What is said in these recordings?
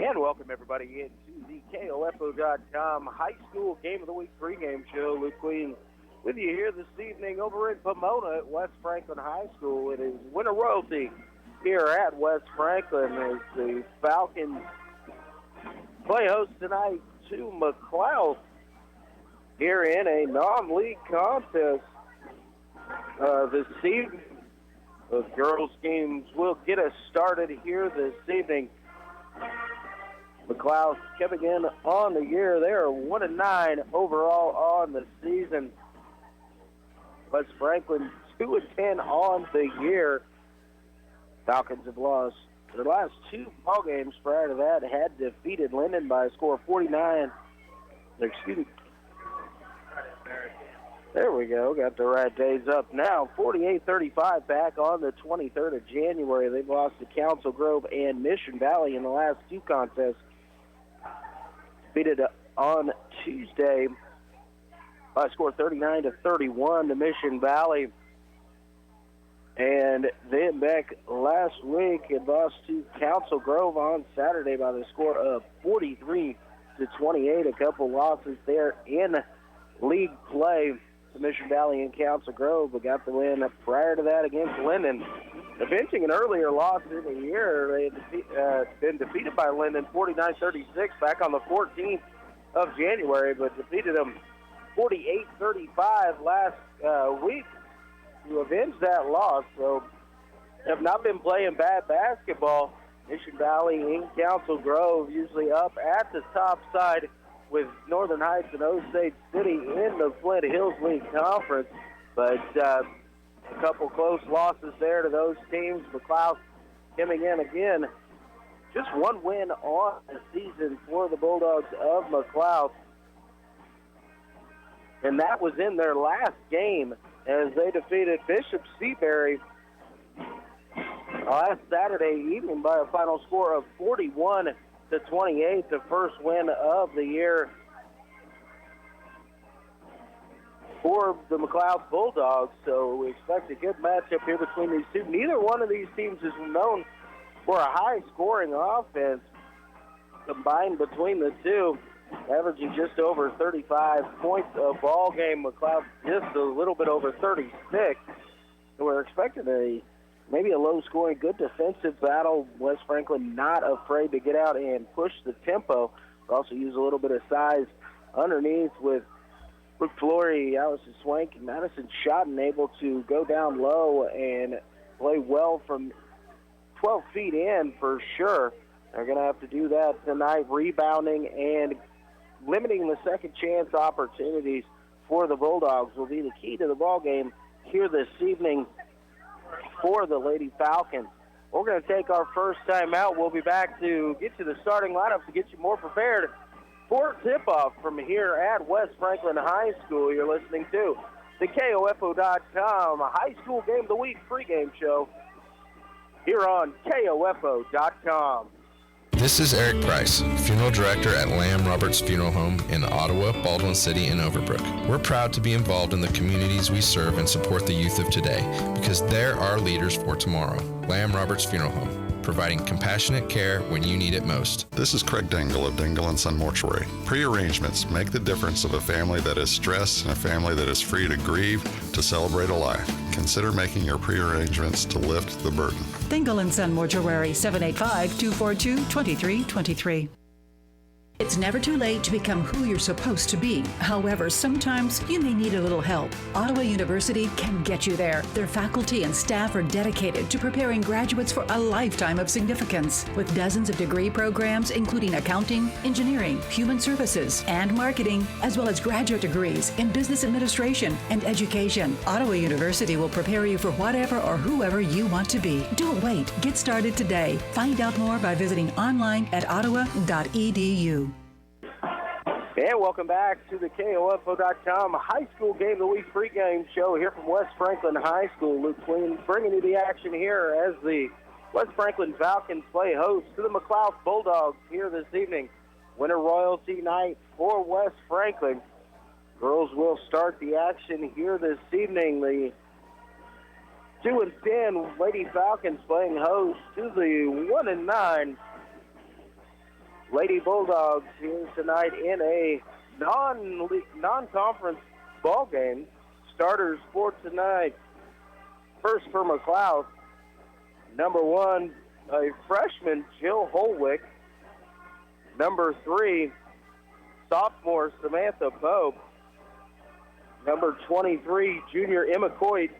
And welcome everybody into the KOFO.com High School Game of the Week pregame show. Luke Queen with you here this evening over in Pomona at West Franklin High School. It is winter royalty here at West Franklin as the Falcons play host tonight to McLouth here in a non-league contest this evening. The girls' games will get us started here this evening. McLouth coming in on the year. They are 1-9 overall on the season. West Franklin 2-10 on the year. Falcons have lost their last two ball games prior to that. Had defeated Linden by a score of 49. There we go. Got the right days up now. 48-35 back on the 23rd of January. They've lost to Council Grove and Mission Valley in the last two contests. Defeated on Tuesday by a score of 39-31 to Mission Valley. And then back last week, it lost to Council Grove on Saturday by the score of 43-28. A couple losses there in league play to Mission Valley and Council Grove, but got the win prior to that against Linden. Avenging an earlier loss in the year, they had been defeated by Linden 49-36 back on the 14th of January, but defeated them 48-35 last week to avenge that loss. So have not been playing bad basketball. Mission Valley and Council Grove usually up at the top side with Northern Heights and Osage City in the Flint Hills League Conference. But a couple close losses there to those teams. McLouth coming in again. Just one win on the season for the Bulldogs of McLouth. And that was in their last game as they defeated Bishop Seabury last Saturday evening by a final score of 41-28, the first win of the year for the McLouth Bulldogs. So we expect a good matchup here between these two. Neither one of these teams is known for a high-scoring offense combined between the two, averaging just over 35 points a ball game. McLouth just a little bit over 36. So we're expecting maybe a low-scoring, good defensive battle. West Franklin not afraid to get out and push the tempo. Also use a little bit of size underneath with Brooke Flory, Allison Swank, and Madison Schotten able to go down low and play well from 12 feet in for sure. They're going to have to do that tonight, rebounding and limiting the second chance opportunities for the Bulldogs will be the key to the ball game here this evening for the Lady Falcons. We're going to take our first time out. We'll be back to get you the starting lineup to get you more prepared for tip-off from here at West Franklin High School. You're listening to the KOFO.com High School Game of the Week pregame show here on KOFO.com. This is Eric Price, Funeral Director at Lamb Roberts Funeral Home in Ottawa, Baldwin City, and Overbrook. We're proud to be involved in the communities we serve and support the youth of today because they're our leaders for tomorrow. Lamb Roberts Funeral Home, providing compassionate care when you need it most. This is Craig Dingle of Dingle & Son Mortuary. Pre-arrangements make the difference of a family that is stressed and a family that is free to grieve, to celebrate a life. Consider making your pre-arrangements to lift the burden. Dingle & Son Mortuary, 785-242-2323. It's never too late to become who you're supposed to be. However, sometimes you may need a little help. Ottawa University can get you there. Their faculty and staff are dedicated to preparing graduates for a lifetime of significance. With dozens of degree programs, including accounting, engineering, human services, and marketing, as well as graduate degrees in business administration and education, Ottawa University will prepare you for whatever or whoever you want to be. Don't wait. Get started today. Find out more by visiting online at ottawa.edu. And welcome back to the KOFO.com High School Game of the Week pregame show here from West Franklin High School. Luke Queen bringing you the action here as the West Franklin Falcons play host to the McLouth Bulldogs here this evening. Winter royalty night for West Franklin. Girls will start the action here this evening. The 2-10 Lady Falcons playing host to the 1-9 Lady Bulldogs here tonight in a non-conference ball game. Starters for tonight. First for McLouth, number 1, a freshman, Jill Holwick. Number 3, sophomore, Samantha Pope. Number 23, junior, Emma Coit.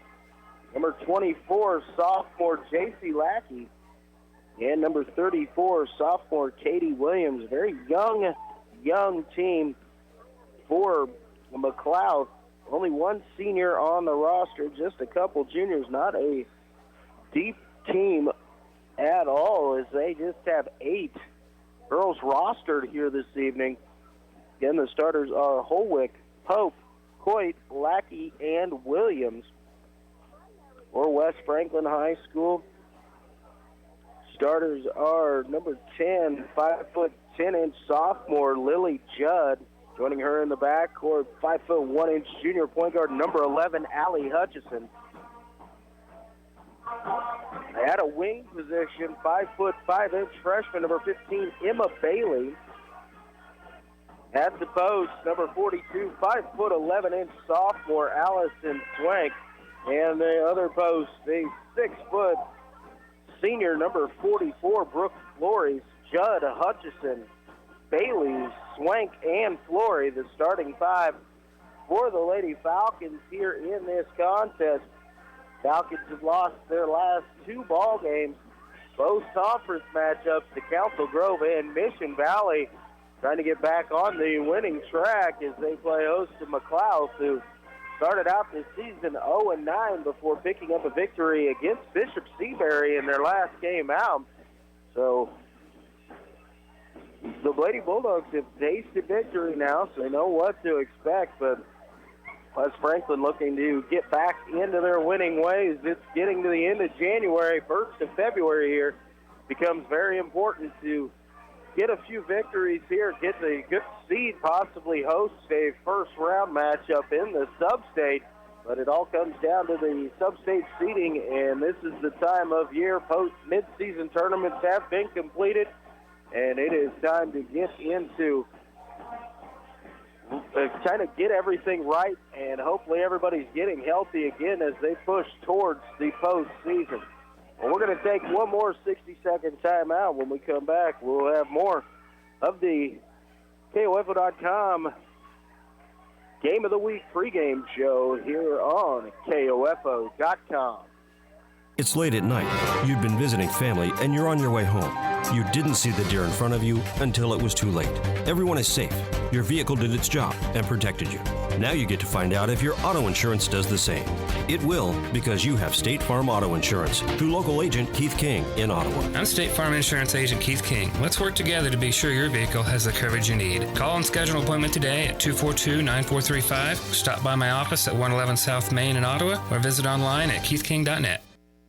Number 24, sophomore, J.C. Lackey. And number 34, sophomore, Katie Williams. Very young team for McLouth. Only one senior on the roster, just a couple juniors. Not a deep team at all, as they just have 8 girls rostered here this evening. Again, the starters are Holwick, Pope, Coit, Lackey, and Williams. For West Franklin High School, starters are number 10, 5'10" sophomore, Lily Judd. Joining her in the backcourt, 5'1" junior point guard, number 11, Allie Hutchison. At a wing position, 5'5" freshman, number 15, Emma Bailey. At the post, number 42, 5'11" sophomore, Allison Swank. And the other post, the 6' senior, number 44, Brooke Flores, Judd, Hutchison, Bailey, Swank, and Flory, the starting 5 for the Lady Falcons here in this contest. Falcons have lost their last 2 ball games, both conference matchups to Council Grove and Mission Valley, trying to get back on the winning track as they play host to McLouth, who started out this season 0-9 before picking up a victory against Bishop Seabury in their last game out. So the Lady Bulldogs have tasted victory now, so they know what to expect, but West Franklin looking to get back into their winning ways. It's getting to the end of January, 1st of February here. Becomes very important to get a few victories here, get the good seed, possibly host a first-round matchup in the sub-state. But it all comes down to the sub-state seeding, and this is the time of year. Post-mid-season tournaments have been completed, and it is time to get into trying to get everything right, and hopefully everybody's getting healthy again as they push towards the postseason. Well, we're going to take one more 60-second timeout. When we come back, we'll have more of the KOFO.com Game of the Week pregame show here on KOFO.com. It's late at night. You've been visiting family and you're on your way home. You didn't see the deer in front of you until it was too late. Everyone is safe. Your vehicle did its job and protected you. Now you get to find out if your auto insurance does the same. It will, because you have State Farm Auto Insurance through local agent Keith King in Ottawa. I'm State Farm Insurance Agent Keith King. Let's work together to be sure your vehicle has the coverage you need. Call and schedule an appointment today at 242-9435. Stop by my office at 111 South Main in Ottawa or visit online at keithking.net.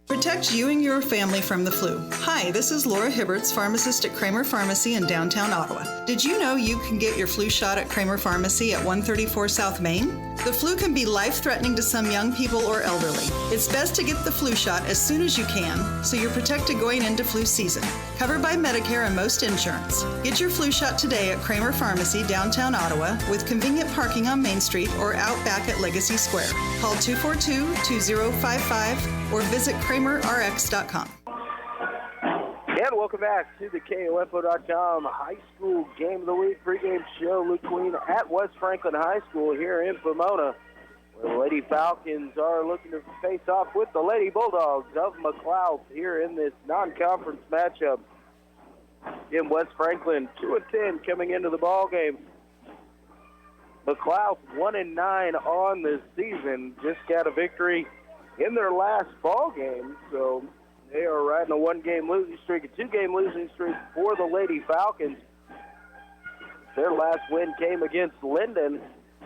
Protect you and your family from the flu. Hi, this is Laura Hibberts, pharmacist at Kramer Pharmacy in downtown Ottawa. Did you know you can get your flu shot at Kramer Pharmacy at 134 South Main? The flu can be life-threatening to some young people or elderly. It's best to get the flu shot as soon as you can so you're protected going into flu season. Covered by Medicare and most insurance. Get your flu shot today at Kramer Pharmacy, downtown Ottawa, with convenient parking on Main Street or out back at Legacy Square. Call 242-2055 or visit KramerRx.com. And welcome back to the KOFO.com High School Game of the Week pregame show. Luke Queen at West Franklin High School here in Pomona, where the Lady Falcons are looking to face off with the Lady Bulldogs of McLouth here in this non-conference matchup. In West Franklin, 2-10 coming into the ball game. McLouth 1-9 on the season, just got a victory in their last ball game, so they are riding a 1-game losing streak, a 2-game losing streak for the Lady Falcons. Their last win came against Linden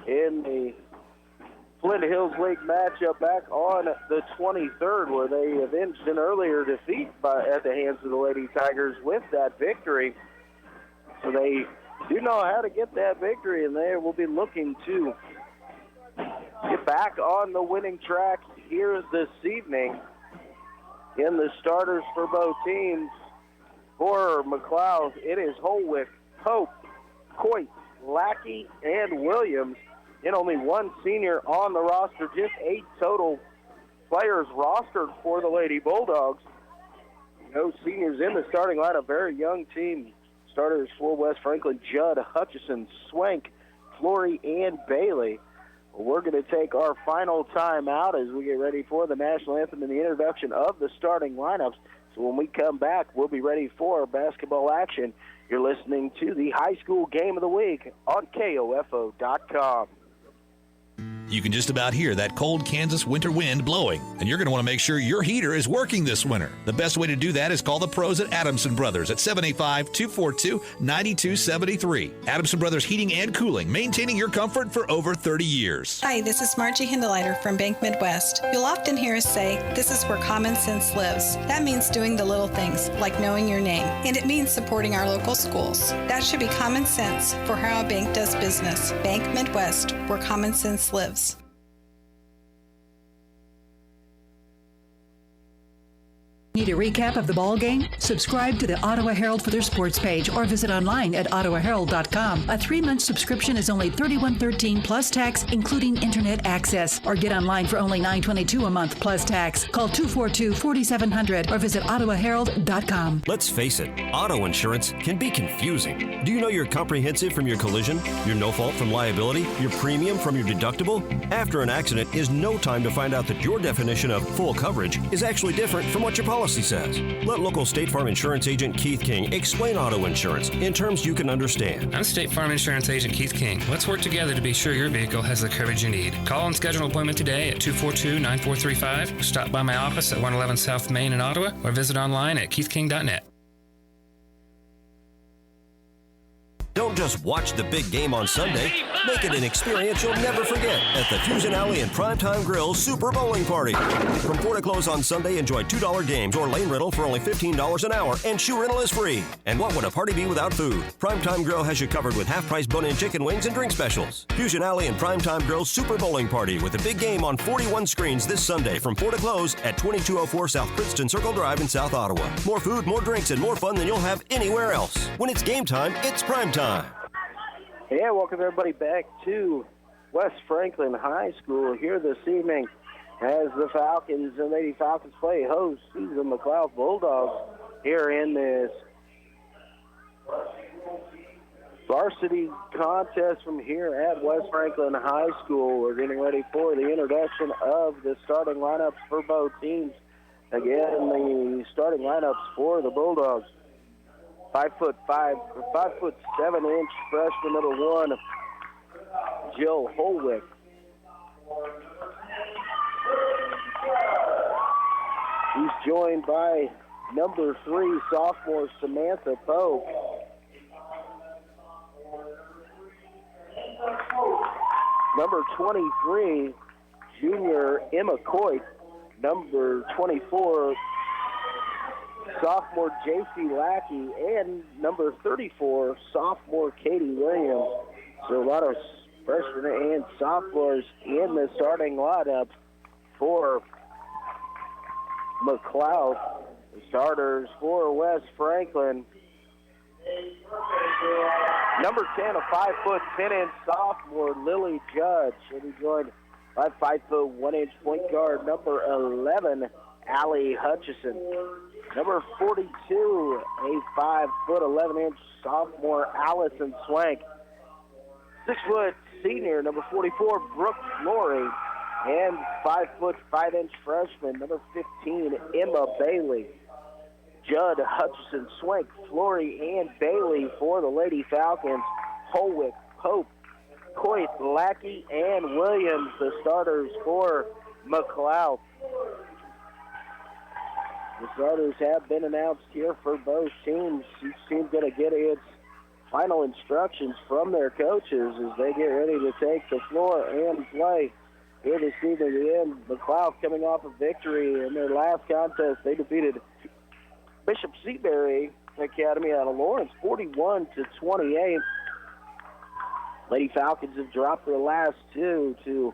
in the Flint Hills League matchup back on the 23rd, where they avenged an earlier defeat at the hands of the Lady Tigers with that victory. So they do know how to get that victory, and they will be looking to get back on the winning track here this evening. In the starters for both teams, for McLouth, it is Holwick, Pope, Coit, Lackey, and Williams. And only one senior on the roster, just 8 total players rostered for the Lady Bulldogs. No seniors in the starting line, a very young team. Starters for West Franklin, Judd, Hutchison, Swank, Flory, and Bailey. We're going to take our final time out as we get ready for the national anthem and the introduction of the starting lineups. So when we come back, we'll be ready for basketball action. You're listening to the High School Game of the Week on KOFO.com. You can just about hear that cold Kansas winter wind blowing, and you're going to want to make sure your heater is working this winter. The best way to do that is call the pros at Adamson Brothers at 785-242-9273. Adamson Brothers Heating and Cooling, maintaining your comfort for over 30 years. Hi, this is Margie Hindeleiter from Bank Midwest. You'll often hear us say, this is where common sense lives. That means doing the little things, like knowing your name, and it means supporting our local schools. That should be common sense for how a bank does business. Bank Midwest, where common sense lives. Need a recap of the ball game? Subscribe to the Ottawa Herald for their sports page or visit online at ottawaherald.com. A 3-month subscription is only $31.13 plus tax, including internet access. Or get online for only $9.22 a month plus tax. Call 242-4700 or visit ottawaherald.com. Let's face it, auto insurance can be confusing. Do you know your comprehensive from your collision, your no fault from liability, your premium from your deductible? After an accident is no time to find out that your definition of full coverage is actually different from what your policy says. Let local State Farm Insurance Agent Keith King explain auto insurance in terms you can understand. I'm State Farm Insurance Agent Keith King. Let's work together to be sure your vehicle has the coverage you need. Call and schedule an appointment today at 242-9435. Stop by my office at 111 South Main in Ottawa or visit online at keithking.net. Don't just watch the big game on Sunday. Make it an experience you'll never forget at the Fusion Alley and Primetime Grill Super Bowling Party. From 4 to close on Sunday, enjoy $2 games or lane rental for only $15 an hour, and shoe rental is free. And what would a party be without food? Primetime Grill has you covered with half-price bone-in chicken wings and drink specials. Fusion Alley and Primetime Grill Super Bowling Party with a big game on 41 screens this Sunday from 4 to close at 2204 South Princeton Circle Drive in South Ottawa. More food, more drinks, and more fun than you'll have anywhere else. When it's game time, it's prime time. Yeah, welcome everybody back to West Franklin High School here this evening as the Falcons and Lady Falcons play host to the McLouth Bulldogs here in this varsity contest from here at West Franklin High School. We're getting ready for the introduction of the starting lineups for both teams. Again, the starting lineups for the Bulldogs. 5'7" freshman number 1, Jill Holwick. He's joined by number 3, sophomore Samantha Pope. Number 23, junior Emma Coit. Number 24, sophomore J.C. Lackey, and number 34, sophomore Katie Williams. So a lot of freshmen and sophomores in the starting lineup for McLouth. The starters for West Franklin. Number 10, a 5'10" sophomore Lily Judge. She'll be joined by 5'1" point guard number 11, Allie Hutchison. Number 42, a 5'11" sophomore Allison Swank. 6 foot senior, number 44, Brooke Flory. And 5'5" freshman, number 15, Emma Bailey. Judd, Hutchison, Swank, Flory, and Bailey for the Lady Falcons. Holwick, Pope, Coit, Lackey, and Williams, the starters for McLouth. The starters have been announced here for both teams. Each team's going to get its final instructions from their coaches as they get ready to take the floor and play here this evening. Again, McLouth coming off a victory in their last contest. They defeated Bishop Seabury Academy out of Lawrence 41-28. Lady Falcons have dropped their last 2 to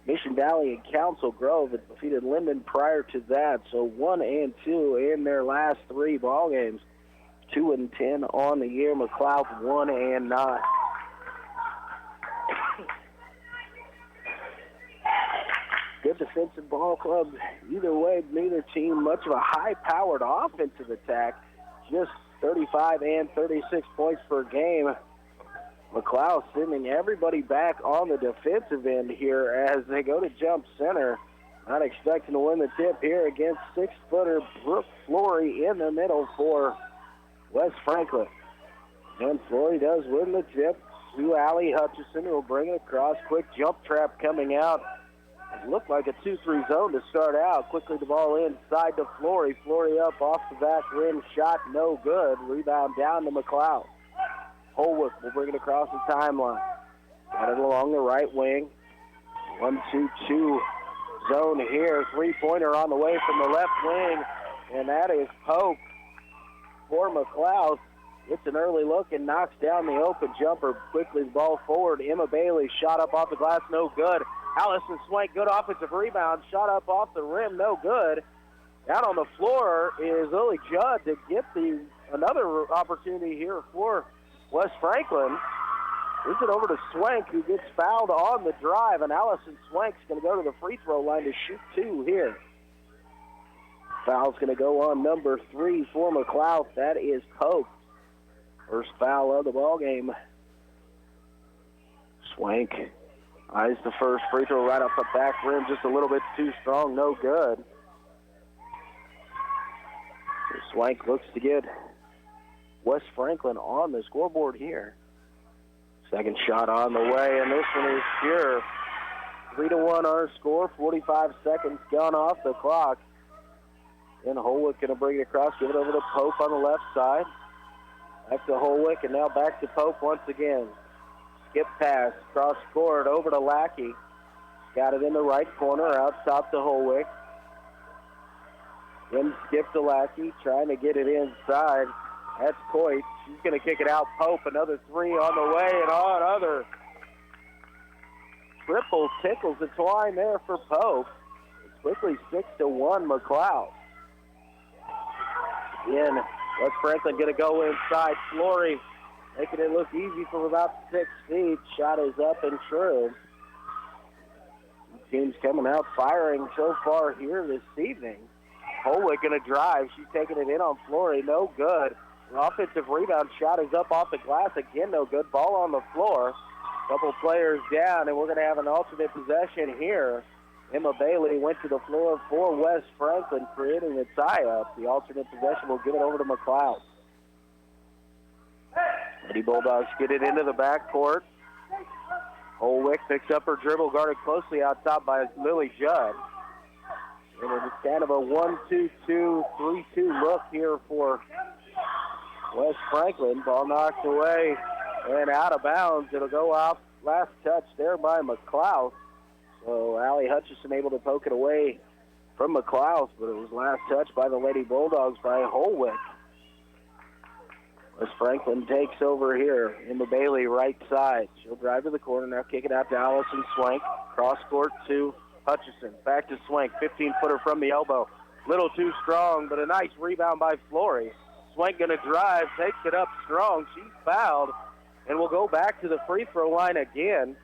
Mission Valley and Council Grove. It defeated Linden prior to that, so 1-2 in their last 3 ball games. 2-10 on the year. McLouth 1-9. Good defensive ball club. Either way, neither team much of a high-powered offensive attack. Just 35 and 36 points per game. McLouth sending everybody back on the defensive end here as they go to jump center. Not expecting to win the tip here against 6-footer Brooke Flory in the middle for West Franklin. And Flory does win the tip to Allie Hutchison, who will bring it across. Quick jump trap coming out. It looked like a 2-3 zone to start out. Quickly the ball inside to Flory. Flory up off the back rim. Shot no good. Rebound down to McLouth. Holwick will bring it across the timeline. Got it along the right wing. 1-2-2 zone here. Three-pointer on the way from the left wing. And that is Pope for McLouth. Gets an early look and knocks down the open jumper. Quickly the ball forward. Emma Bailey shot up off the glass. No good. Allison Swank, good offensive rebound. Shot up off the rim. No good. Down on the floor is Lily Judd to get another opportunity here for West Franklin. Gives it over to Swank, who gets fouled on the drive, and Allison Swank's going to go to the free throw line to shoot 2 here. Foul's going to go on number 3 for McLouth. That is Pope. First foul of the ball game. Swank eyes the first free throw right off the back rim, just a little bit too strong, no good. So Swank looks to get West Franklin on the scoreboard here. Second shot on the way, and this one is pure. 3-1 our score, 45 seconds gone off the clock. And Holwick going to bring it across, give it over to Pope on the left side. Back to Holwick, and now back to Pope once again. Skip pass, cross court, over to Lackey. Got it in the right corner, out top to Holwick. Then skip to Lackey, trying to get it inside. That's Coit. She's going to kick it out. Pope, another 3 on the way, and on other. Triple tickles the twine there for Pope. It's quickly 6-1 McLouth. Again, West Franklin going to go inside. Flory making it look easy from about 6 feet. Shot is up and true. Team's coming out firing so far here this evening. Holwick going to drive. She's taking it in on Flory. No good. An offensive rebound shot is up off the glass. Again, no good. Ball on the floor. Couple players down, and we're going to have an alternate possession here. Emma Bailey went to the floor for West Franklin, creating a tie-up. The alternate possession will give it over to McLouth. Lady Bulldogs get it into the backcourt. Holwick picks up her dribble, guarded closely out top by Lily Judd. And it's kind of a 1-2-2, 3-2 look here for West Franklin. Ball knocked away and out of bounds. It'll go off. Last touch there by McLouth. So Allie Hutchison able to poke it away from McLouth, but it was last touch by the Lady Bulldogs by Holwick. West Franklin takes over here in the Bailey right side. She'll drive to the corner, now kick it out to Allison Swank. Cross court to Hutchison. Back to Swank, 15-footer from the elbow. Little too strong, but a nice rebound by Flory. Swank going to drive, takes it up strong. She's fouled, and we'll go back to the free throw line again.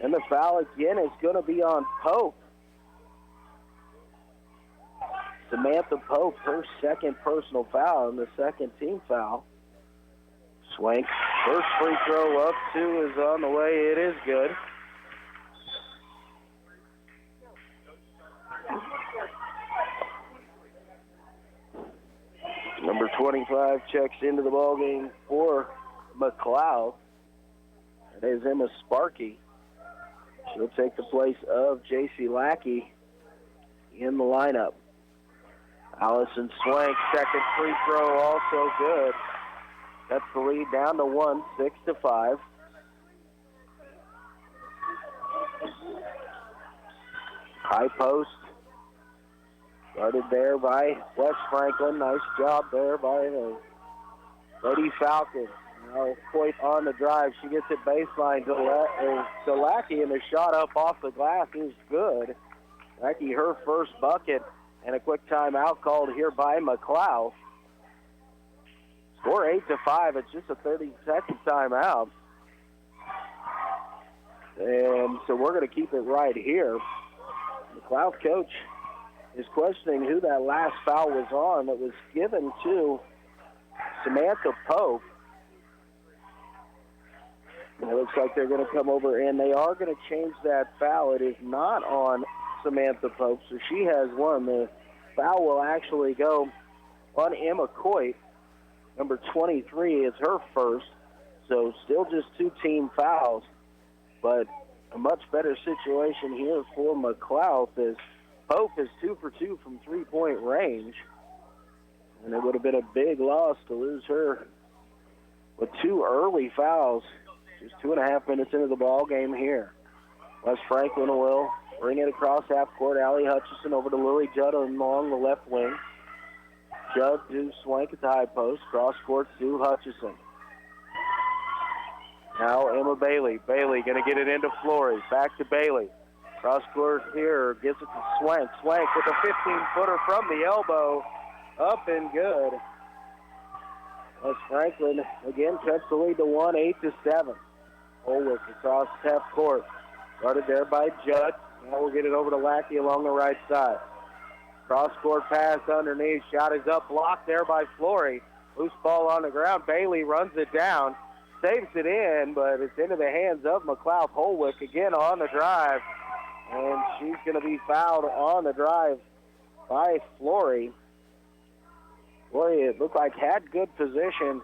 And the foul again is going to be on Pope. Samantha Pope, her second personal foul and the second team foul. Swank, first free throw up, 2 is on the way. It is good. Number 25 checks into the ballgame for McLouth. That is Emma Sparky. She'll take the place of J.C. Lackey in the lineup. Allison Swank, second free throw, also good. That's the lead down to 1, 6-5. High post. Started there by West Franklin. Nice job there by the Lady Falcons. Now Coit on the drive. She gets it baseline to Lackey, and the shot up off the glass is good. Lackey, her first bucket, and a quick timeout called here by McLouth. Score 8-5. It's just a 30-second timeout. And so we're going to keep it right here. The McLouth coach is questioning who that last foul was on that was given to Samantha Pope. And it looks like they're going to come over, and they are going to change that foul. It is not on Samantha Pope, so she has one. The foul will actually go on Emma Coit. Number 23 is her first, so still just 2 team fouls. But a much better situation here for McLouth as Pope is 2 for 2 from three-point range. And it would have been a big loss to lose her with 2 early fouls. Just 2.5 minutes into the ball game here. West Franklin will bring it across half court. Allie Hutchison over to Lily Judd along the left wing. Judd to Swank at the high post. Cross court to Hutchison. Now Emma Bailey. Bailey going to get it into Flory. Back to Bailey. Cross court here. Gives it to Swank. Swank with a 15-footer from the elbow. Up and good. West Franklin again cuts the lead to 1, 8-7. Holwick across half court. Started there by Judd. Now we'll get it over to Lackey along the right side. Cross-court pass underneath. Shot is up, blocked there by Flory. Loose ball on the ground. Bailey runs it down, saves it in, but it's into the hands of McLouth. Holwick again on the drive, and she's going to be fouled on the drive by Flory. Flory, it looked like had good position,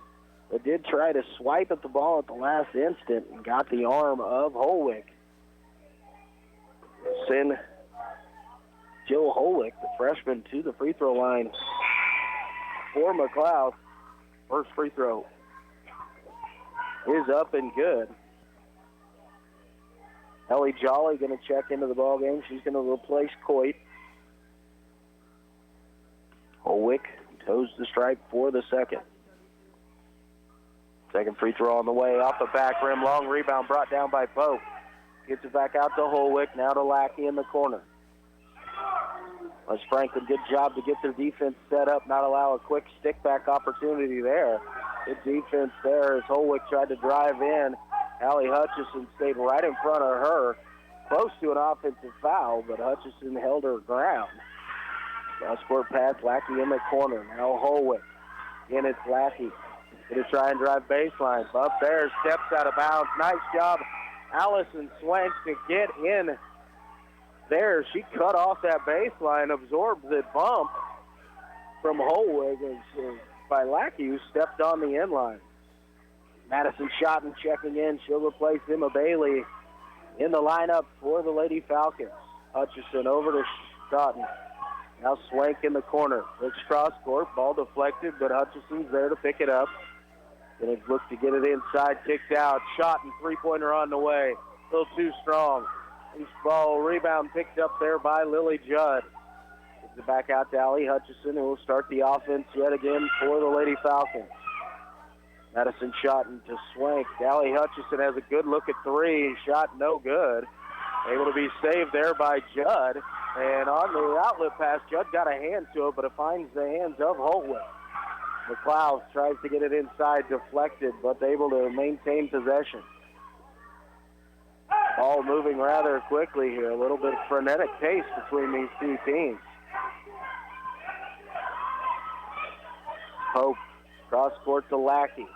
but did try to swipe at the ball at the last instant and got the arm of Holwick. Send Jill Holwick, the freshman, to the free throw line for McLouth. First free throw is up and good. Ellie Jolly going to check into the ball game. She's going to replace Coit. Holwick toes the stripe for the second. Second free throw on the way, off the back rim. Long rebound brought down by Pope. Gets it back out to Holwick, now to Lackey in the corner. West Franklin, good job to get their defense set up, not allow a quick stick-back opportunity there. Good defense there as Holwick tried to drive in. Allie Hutchison stayed right in front of her, close to an offensive foul, but Hutchison held her ground. Cross-court pass, Lackey in the corner. Now Holwick. Again, it's Lackey. Going to try and drive baseline. Up there, steps out of bounds. Nice job, Allison Swank, to get in there. She cut off that baseline, absorbed the bump from Holwick by Lackey, who stepped on the end line. Madison Schotten checking in. She'll replace Emma Bailey in the lineup for the Lady Falcons. Hutchison over to Schotten. Now Swank in the corner. Looks cross court. Ball deflected, but Hutchison's there to pick it up. Going to look to get it inside. Kicked out. Schotten, three-pointer on the way. A little too strong. Loose ball, rebound picked up there by Lily Judd. Gives it back out to Allie Hutchison, who will start the offense yet again for the Lady Falcons. Madison Schotten to Swank. Allie Hutchison has a good look at three. Shot no good. Able to be saved there by Judd. And on the outlet pass, Judd got a hand to it, but it finds the hands of Holtwood. McLouth tries to get it inside, deflected, but able to maintain possession. Ball moving rather quickly here. A little bit of frenetic pace between these two teams. Pope, cross court to Lackey.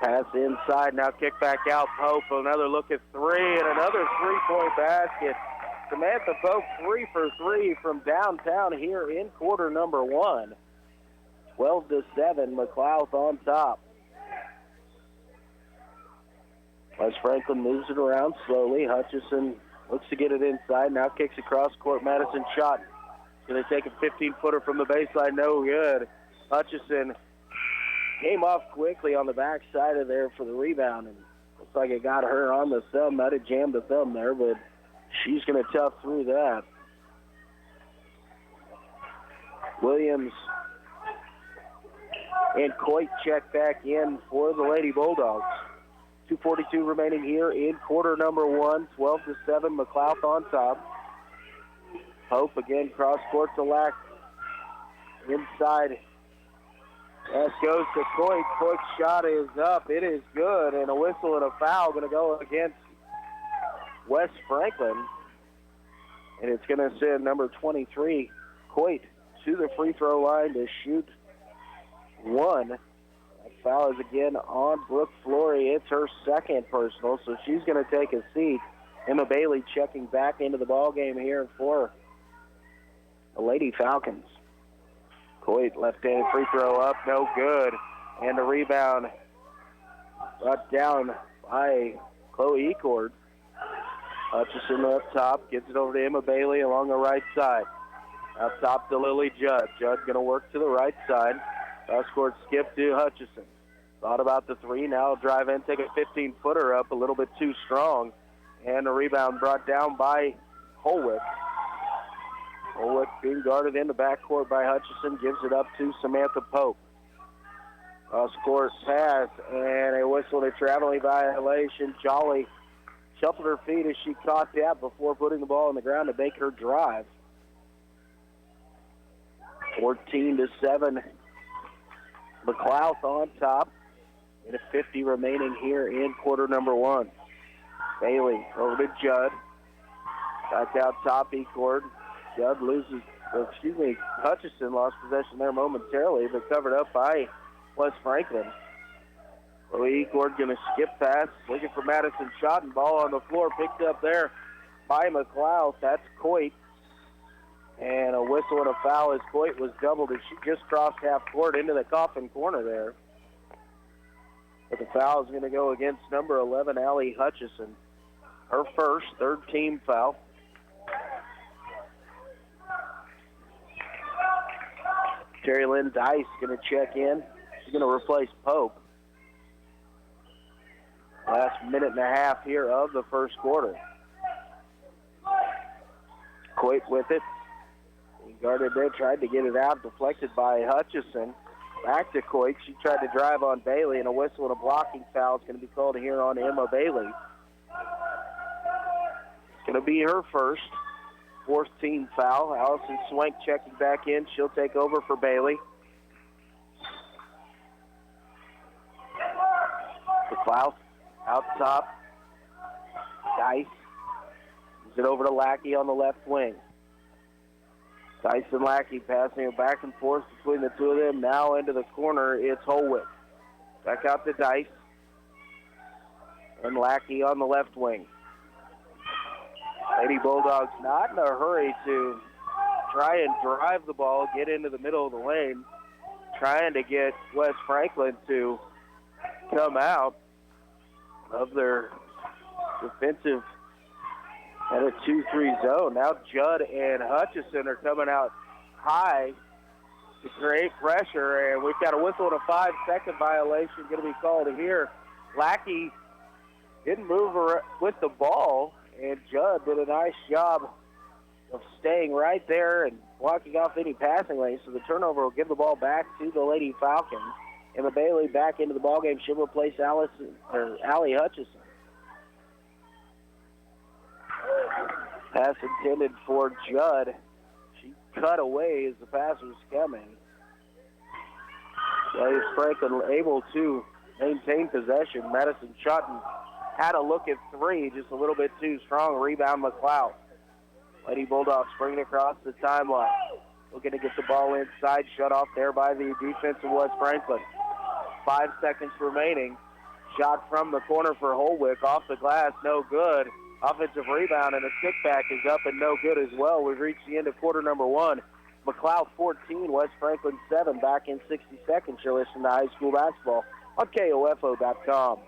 Pass inside, now kick back out. Pope, another look at three, and another three-point basket. Samantha Pope 3 for 3 from downtown here in quarter number one. 12-7, McLouth on top. West Franklin moves it around slowly. Hutchison looks to get it inside. Now kicks across court. Madison Schotten. Going to take a 15-footer from the baseline. No good. Hutchison came off quickly on the back side of there for the rebound. And looks like it got her on the thumb. Might have jammed the thumb there, but she's going to tough through that. Williams and Coit check back in for the Lady Bulldogs. 2:42 remaining here in quarter number one. 12-7, McLouth on top. Pope again, cross court to Lack. Inside That goes to Coit. Coit's shot is up. It is good, and a whistle and a foul going to go against West Franklin. And it's going to send number 23, Coit, to the free throw line to shoot one. That foul is again on Brooke Flory. It's her second personal, so she's going to take a seat. Emma Bailey checking back into the ball game here for the Lady Falcons. Coit, left-handed free throw up, no good. And the rebound brought down by Chloe Ecord. Hutchison up top, gets it over to Emma Bailey along the right side. Up top to Lily Judd. Judd going to work to the right side. Cross-court skip to Hutchison. Thought about the three, now drive in, take a 15-footer up, a little bit too strong. And the rebound brought down by Holwick. Holwick being guarded in the backcourt by Hutchison, gives it up to Samantha Pope. Cross-court pass, and a whistle to traveling violation. Jolly shuffled her feet as she caught that before putting the ball on the ground to make her drive. 14-7. McLouth on top. And a 50 remaining here in quarter number one. Bailey over to Judd. Back out top, Ecord. Judd loses, Hutchison lost possession there momentarily, but covered up by West Franklin. So Ecord going to skip pass, looking for Madison Schotten. Ball on the floor, picked up there by McLouth. That's Coit. And a whistle and a foul as Coit was doubled as she just crossed half court into the coffin corner there. But the foul is going to go against number 11, Allie Hutchison. Her first, third team foul. Terry Lynn Dice going to check in. She's going to replace Pope. Last minute and a half here of the first quarter. Coit with it. He guarded there, tried to get it out, deflected by Hutchison. Back to Coit. She tried to drive on Bailey, and a whistle and a blocking foul is going to be called here on Emma Bailey. It's going to be her first, fourth team foul. Allison Swank checking back in. She'll take over for Bailey. McLouth out top. Dice. Gives it over to Lackey on the left wing. Dice and Lackey passing it back and forth between the two of them. Now into the corner, it's Holwick. Back out to Dice. And Lackey on the left wing. Lady Bulldogs not in a hurry to try and drive the ball, get into the middle of the lane, trying to get West Franklin to come out of their defensive at a 2-3 zone. Now Judd and Hutchison are coming out high to create pressure, and we've got a whistle and a 5-second violation going to be called here. Lackey didn't move her with the ball, and Judd did a nice job of staying right there and blocking off any passing lanes. So the turnover will give the ball back to the Lady Falcons. Emma Bailey back into the ballgame. She'll replace Allie Hutchison. Pass intended for Judd. She cut away as the pass was coming. West Franklin able to maintain possession. Madison Schotten had a look at three, just a little bit too strong. Rebound McLouth. Lady Bulldogs bringing across the timeline. Looking to get the ball inside, shut off there by the defense of West Franklin. 5 seconds remaining. Shot from the corner for Holwick. Off the glass, no good. Offensive rebound and a kickback is up and no good as well. We've reached the end of quarter number one. McLouth 14, West Franklin 7. Back in 60 seconds. You're listening to high school basketball on KOFO.com.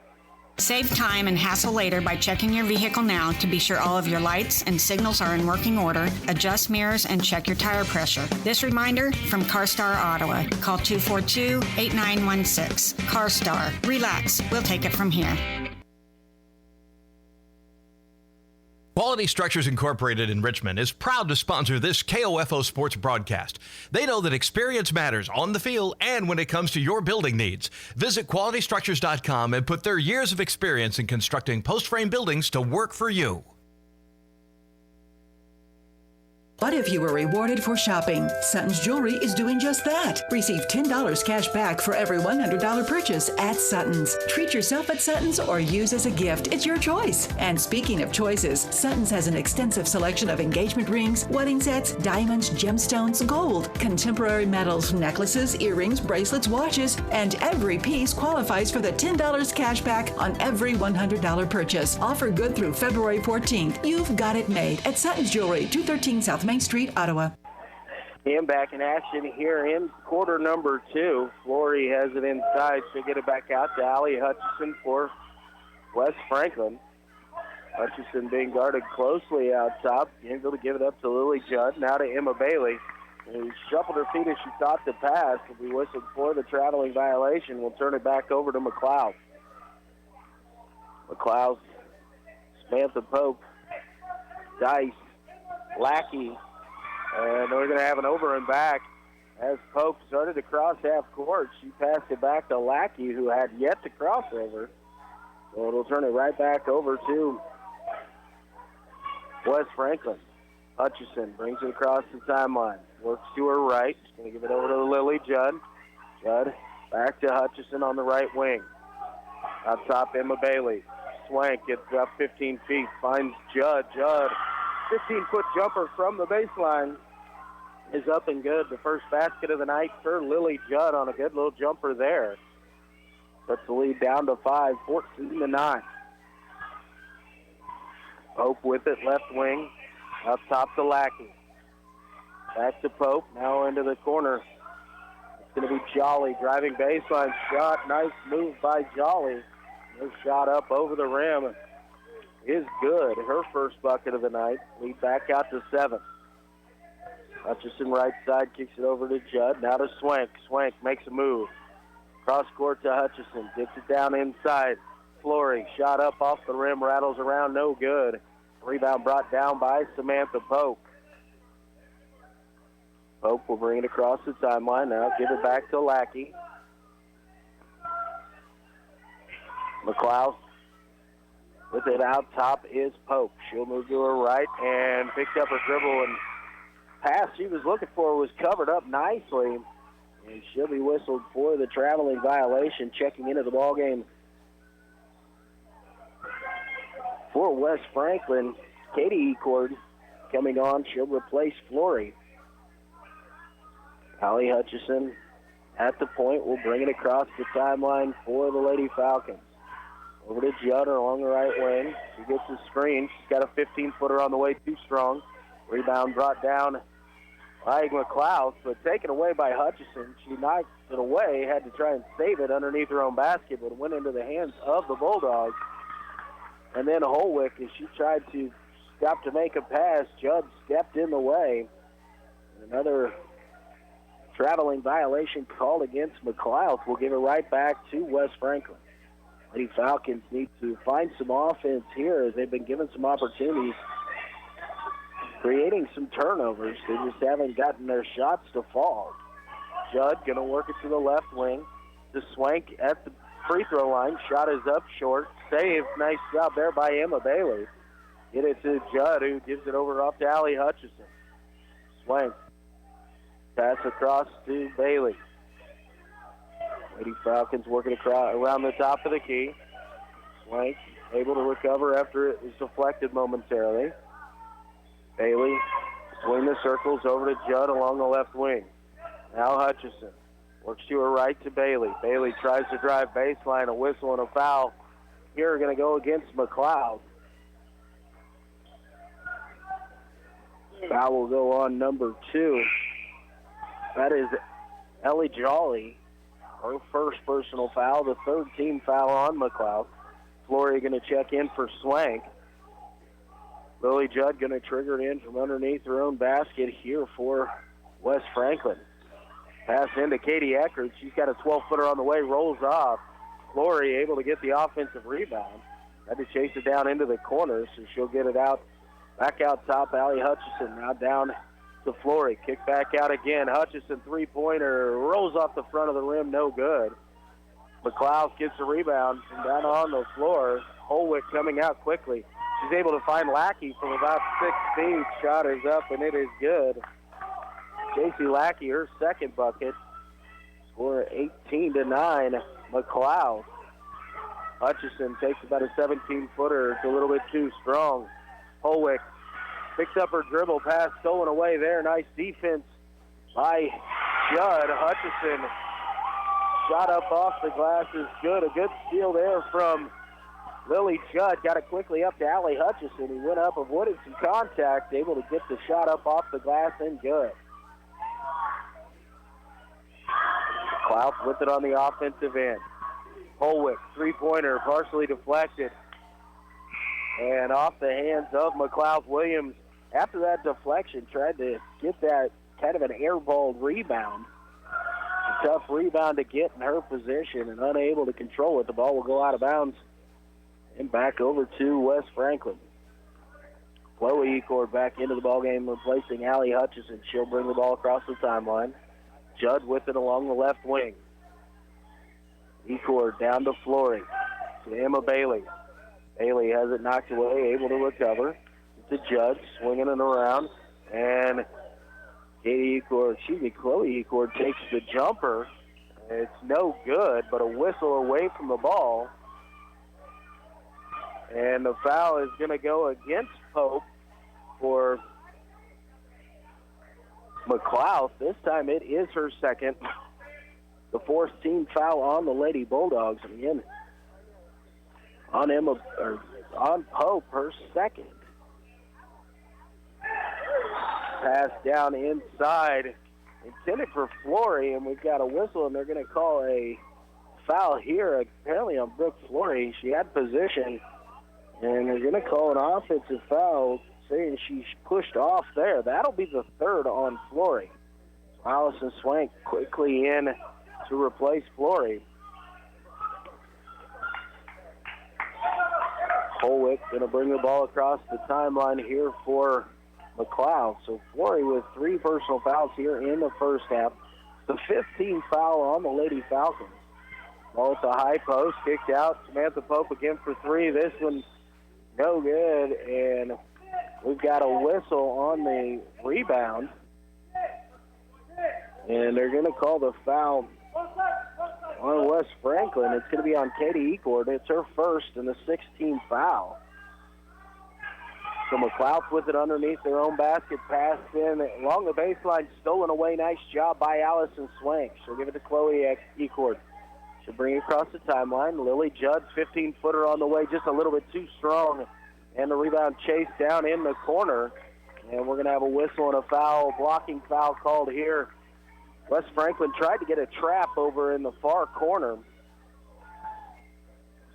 Save time and hassle later by checking your vehicle now to be sure all of your lights and signals are in working order, adjust mirrors, and check your tire pressure. This reminder from CarStar Ottawa. Call 242-8916. CarStar. Relax. We'll take it from here. Quality Structures Incorporated in Richmond is proud to sponsor this KOFO sports broadcast. They know that experience matters on the field and when it comes to your building needs. Visit QualityStructures.com and put their years of experience in constructing post-frame buildings to work for you. What if you were rewarded for shopping? Sutton's Jewelry is doing just that. Receive $10 cash back for every $100 purchase at Sutton's. Treat yourself at Sutton's or use as a gift. It's your choice. And speaking of choices, Sutton's has an extensive selection of engagement rings, wedding sets, diamonds, gemstones, gold, contemporary metals, necklaces, earrings, bracelets, watches, and every piece qualifies for the $10 cash back on every $100 purchase. Offer good through February 14th. You've got it made at Sutton's Jewelry, 213 South Main Street, Ottawa. And back in action here in quarter number 2. Flory has it inside. She'll get it back out to Allie Hutchison for West Franklin. Hutchison being guarded closely out top. Able to give it up to Lily Judd. Now to Emma Bailey, who shuffled her feet as she thought to pass. Will be whistled for the traveling violation. We'll turn it back over to McLouth. McLouth, Samantha Pope, Dice, Lackey, and we're going to have an over and back as Pope started to cross half court. She passed it back to Lackey, who had yet to cross over. So it'll turn it right back over to West Franklin. Hutchison brings it across the timeline. Works to her right. She's going to give it over to Lily Judd. Judd back to Hutchison on the right wing. Out top, Emma Bailey. Swank gets up 15 feet. Finds Judd. Judd, 15-foot jumper from the baseline is up and good. The first basket of the night for Lily Judd on a good little jumper there. Puts the lead down to 5, 14-9. Pope with it, left wing. Up top to Lackey. Back to Pope, now into the corner. It's going to be Jolly driving baseline shot. Nice move by Jolly. Her shot up over the rim is good. Her first bucket of the night. Lead back out to 7. Hutchison right side kicks it over to Judd. Now to Swank. Swank makes a move. Cross court to Hutchison. Gets it down inside. Flory shot up off the rim. Rattles around. No good. Rebound brought down by Samantha Pope. Pope will bring it across the timeline now. Give it back to Lackey. McLouth with it out top is Pope. She'll move to her right and picked up her dribble, and pass she was looking for was covered up nicely. And she'll be whistled for the traveling violation. Checking into the ballgame for West Franklin, Katie Ecord coming on. She'll replace Flory. Allie Hutchison at the point will bring it across the timeline for the Lady Falcons. Over to Judd along the right wing. She gets a screen. She's got a 15-footer on the way, too strong. Rebound brought down by McLouth, but taken away by Hutchison. She knocked it away, had to try and save it underneath her own basket, but it went into the hands of the Bulldogs. And then Holwick, as she tried to stop to make a pass, Judd stepped in the way. Another traveling violation called against McLouth. We'll give it right back to West Franklin. Lady Falcons need to find some offense here as they've been given some opportunities, creating some turnovers. They just haven't gotten their shots to fall. Judd going to work it to the left wing. The Swank at the free throw line. Shot is up short. Save. Nice job there by Emma Bailey. Get it to Judd, who gives it over off to Allie Hutchison. Swank. Pass across to Bailey. Lady Falcons working across around the top of the key. Swank able to recover after it was deflected momentarily. Bailey swing the circles over to Judd along the left wing. Now Hutchison works to her right to Bailey. Bailey tries to drive baseline. A whistle and a foul here are going to go against McLouth. Foul will go on number 2. That is Ellie Jolly. Her first personal foul, the third team foul on McLouth. Flory going to check in for Swank. Lily Judd going to trigger it in from underneath her own basket here for West Franklin. Pass into Katie Eckert. She's got a 12-footer on the way, rolls off. Flory able to get the offensive rebound. Had to chase it down into the corner, so she'll get it out. Back out top, Allie Hutchison now down to Flory. Kick back out again. Hutchison three-pointer rolls off the front of the rim, no good. McLouth gets the rebound from down on the floor. Holwick coming out quickly. She's able to find Lackey from about 6 feet. Shot is up, and it is good. J.C. Lackey, her second bucket. Score 18-9. McLouth. Hutchison takes about a 17-footer. It's a little bit too strong. Holwick picks up her dribble pass, stolen away there. Nice defense by Judd. Hutchison shot up off the glass is good. A good steal there from Lily Judd. Got it quickly up to Allie Hutchison. He went up, avoided some contact, able to get the shot up off the glass and good. Klaus with it on the offensive end. Holwick, three-pointer, partially deflected. And off the hands of McLouth Williams. After that deflection, tried to get that kind of an airballed rebound. A tough rebound to get in her position and unable to control it. The ball will go out of bounds and back over to West Franklin. Chloe Ecord back into the ballgame, replacing Allie Hutchison. She'll bring the ball across the timeline. Judd with it along the left wing. Ecord down to Flory. To Emma Bailey. Bailey has it knocked away, able to recover. To Judd, swinging it around. And Chloe Ecord takes the jumper. It's no good, but a whistle away from the ball. And the foul is going to go against Pope for McLouth. This time it is her second. The fourth team foul on the Lady Bulldogs. Again, on Pope, her second. Pass down inside, intended for Flory, and we've got a whistle, and they're going to call a foul here, apparently on Brooke Flory. She had position, and they're going to call an offensive foul, saying she pushed off there. That'll be the third on Flory. So Allison Swank quickly in to replace Flory. Holwick going to bring the ball across the timeline here for McLouth. So Flory with 3 personal fouls here in the first half. The 15th foul on the Lady Falcons. Ball at the high post, kicked out. Samantha Pope again for 3. This one no good, and we've got a whistle on the rebound. And they're going to call the foul on West Franklin. It's going to be on Katie Ecord. It's her first and the 16th foul. So McLouth with it underneath their own basket, passed in along the baseline, stolen away. Nice job by Allison Swank. She'll give it to Chloe Ecord. She'll bring it across the timeline. Lily Judd, 15-footer on the way, just a little bit too strong. And the rebound chased down in the corner. And we're going to have a whistle and a foul, blocking foul called here. West Franklin tried to get a trap over in the far corner.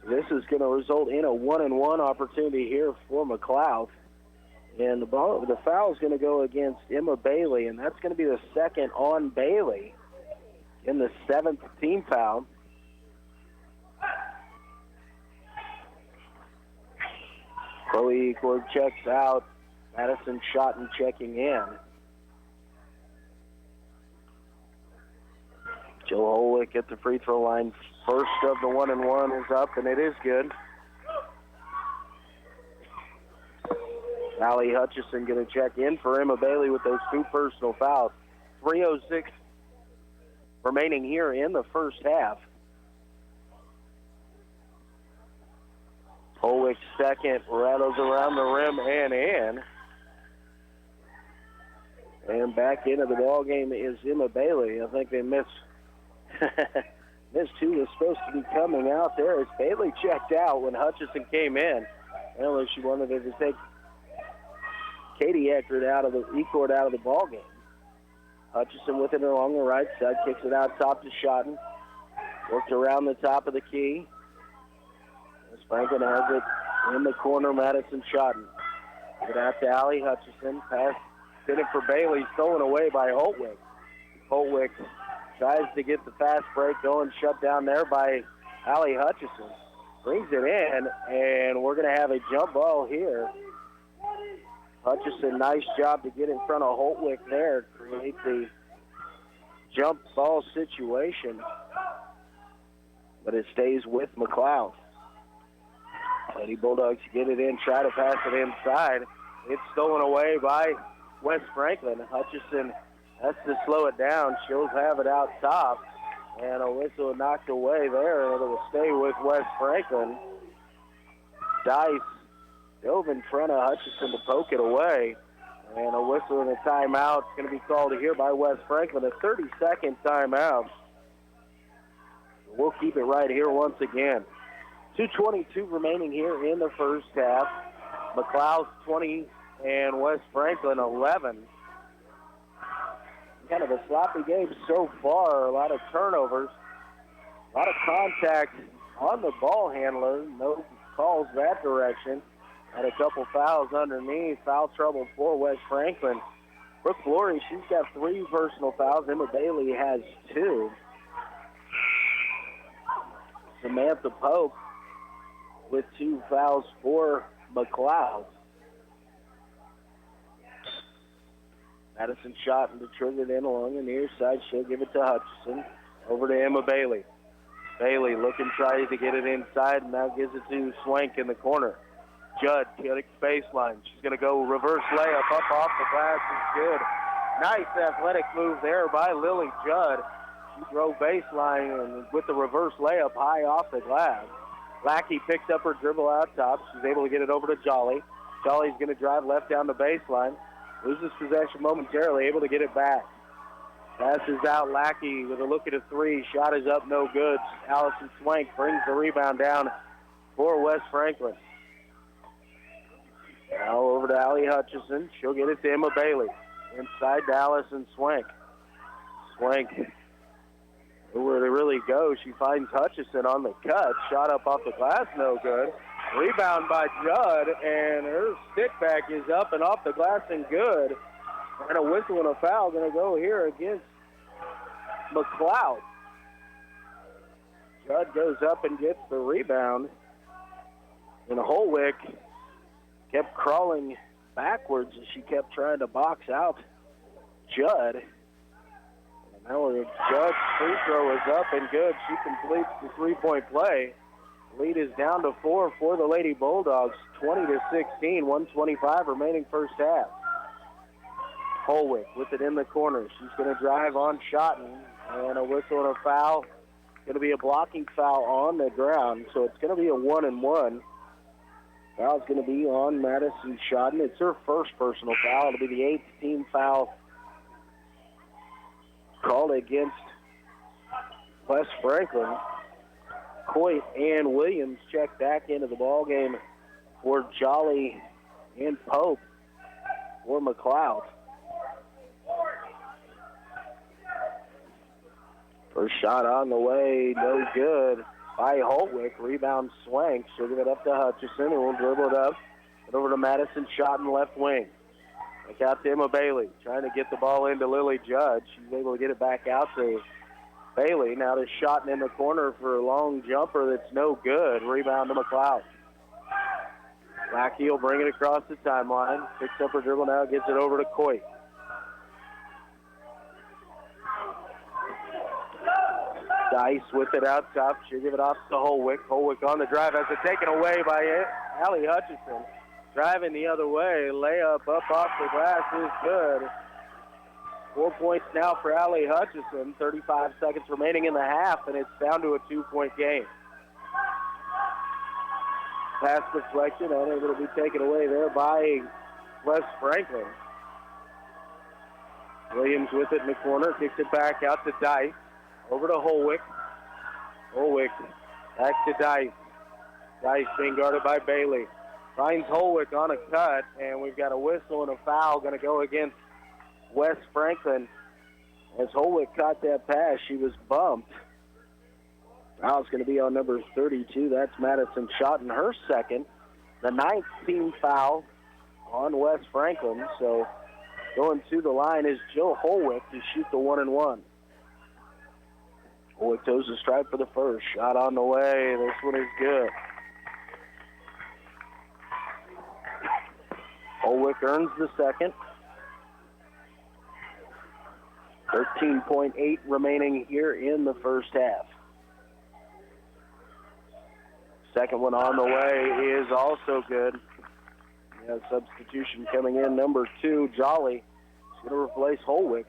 This is going to result in a 1-and-1 opportunity here for McLouth. And the foul is going to go against Emma Bailey, and that's going to be the second on Bailey in the 7th team foul. Chloe Ecord checks out. Madison Schotten checking in. Jill Holwick at the free throw line. First of the 1-and-1 is up, and it is good. Allie Hutchison going to check in for Emma Bailey with those 2 personal fouls. 3:06 remaining here in the first half. Holwick second, rattles around the rim and in. And back into the ball game is Emma Bailey. I think they missed who was supposed to be coming out there as Bailey checked out when Hutchison came in. Apparently she wanted to take Katie Ecord out of the ball game. Hutchison with it along the right side, kicks it out top to Schotten. Worked around the top of the key. Franklin has it in the corner, Madison Schotten. Give it out to Allie Hutchison. Pass intended for Bailey, stolen away by Holtwick. Holtwick tries to get the fast break going, shut down there by Allie Hutchison. Brings it in, and we're going to have a jump ball here. Hutchison, nice job to get in front of Holtwick there, create the jump ball situation. But it stays with McLouth. Lady Bulldogs get it in, try to pass it inside. It's stolen away by West Franklin. Hutchison has to slow it down. She'll have it out top. And a whistle knocked away there, and it'll stay with West Franklin. Dice dove in front of Hutchison to poke it away. And a whistle and a timeout is going to be called here by West Franklin, a 30-second timeout. We'll keep it right here once again. 2:22 remaining here in the first half. McLouth 20 and West Franklin 11. Kind of a sloppy game so far. A lot of turnovers, a lot of contact on the ball handler. No calls that direction. And a couple fouls underneath. Foul trouble for West Franklin. Brooke Flory, she's got 3 personal fouls. Emma Bailey has 2. Samantha Pope with 2 fouls for McLouth. Madison shot and triggered in along the near side. She'll give it to Hutchison. Over to Emma Bailey. Bailey looking, trying to get it inside, and now gives it to Swank in the corner. Judd getting baseline. She's going to go reverse layup up off the glass. Is good. Nice athletic move there by Lily Judd. She drove baseline and with the reverse layup high off the glass. Lackey picks up her dribble out top. She's able to get it over to Jolly. Jolly's going to drive left down the baseline. Loses possession momentarily, able to get it back. Passes out Lackey with a look at a 3. Shot is up, no good. Allison Swank brings the rebound down for West Franklin. Now over to Allie Hutchison. She'll get it to Emma Bailey. Inside to Allison Swank. Swank, where they really go, she finds Hutchison on the cut. Shot up off the glass, no good. Rebound by Judd, and her stick back is up and off the glass and good. And a whistle and a foul going to go here against McLouth. Judd goes up and gets the rebound. And Holwick kept crawling backwards as she kept trying to box out Judd. And now Judd's free throw is up and good. She completes the three-point play. Lead is down to 4 for the Lady Bulldogs, 20-16, 1:25 remaining first half. Holwick with it in the corner. She's going to drive on Schotten, and a whistle and a foul. Going to be a blocking foul on the ground, so it's going to be a 1-and-1. Foul's going to be on Madison Schotten. It's her first personal foul. It'll be the 8th team foul called against West Franklin. Coit and Williams check back into the ball game for Jolly and Pope for McLouth. First shot on the way, no good by Holwick. Rebound Swank. She'll give it up to Hutchison, and we'll dribble it up. And over to Madison Schotten, left wing. Back out to Emma Bailey, trying to get the ball into Lily Judd. She's able to get it back out to Bailey. Now to Schotten in the corner for a long jumper that's no good. Rebound to McLouth. Lackey will bring it across the timeline. Picks up her dribble now, gets it over to Coit. Dice with it out top. She'll give it off to Holwick. Holwick on the drive. Has it taken away by Allie Hutchison. Driving the other way. Layup up off the glass is good. 4 points now for Allie Hutchison. 35 seconds remaining in the half, and it's down to a 2-point game. Pass deflection, unable to be taken away there by West Franklin. Williams with it in the corner. Kicks it back out to Dice. Over to Holwick. Holwick back to Dice. Dice being guarded by Bailey. Finds Holwick on a cut, and we've got a whistle and a foul going to go against West Franklin. As Holwick caught that pass, she was bumped. Foul's going to be on number 32. That's Madison Schotten, her second. The 9th team foul on West Franklin. So going to the line is Jill Holwick to shoot the 1-and-1. Holwick toes the stripe for the first. Shot on the way. This one is good. Holwick earns the second. 13.8 remaining here in the first half. Second one on the way is also good. Yeah, substitution coming in, number 2, Jolly. He's going to replace Holwick.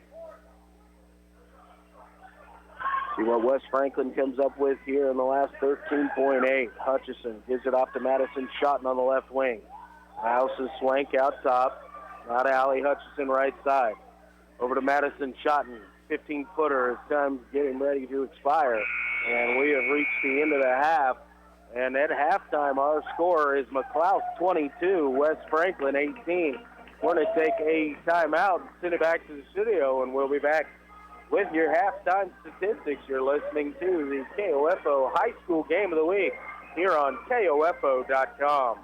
See what West Franklin comes up with here in the last 13.8. Hutchison gives it off to Madison Schotten on the left wing. House's Swank out top. Now to Allie Hutchison right side. Over to Madison Schotten. 15-footer as time's getting ready to expire. And we have reached the end of the half. And at halftime, our score is McLouth 22, West Franklin 18. We're going to take a timeout and send it back to the studio, and we'll be back with your halftime statistics. You're listening to the KOFO High School Game of the Week here on KOFO.com.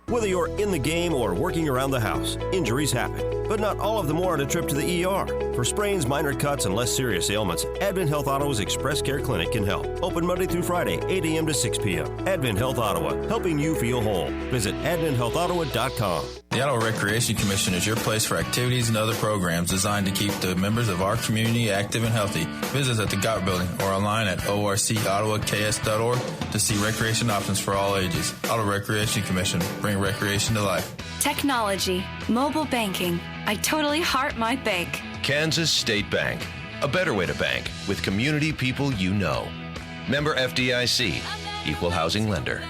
Whether you're in the game or working around the house, injuries happen, but not all of them warrant a trip to the ER. For sprains, minor cuts, and less serious ailments, Advent Health Ottawa's Express Care Clinic can help. Open Monday through Friday, 8 a.m. to 6 p.m. Advent Health Ottawa, helping you feel whole. Visit adventhealthottawa.com. The Ottawa Recreation Commission is your place for activities and other programs designed to keep the members of our community active and healthy. Visit us at the Gott Building or online at orcottawaks.org to see recreation options for all ages. Ottawa Recreation Commission, bring recreation to life. Technology, mobile banking. I totally heart my bank. Kansas State Bank, a better way to bank with community people you know. Member FDIC, equal housing lender.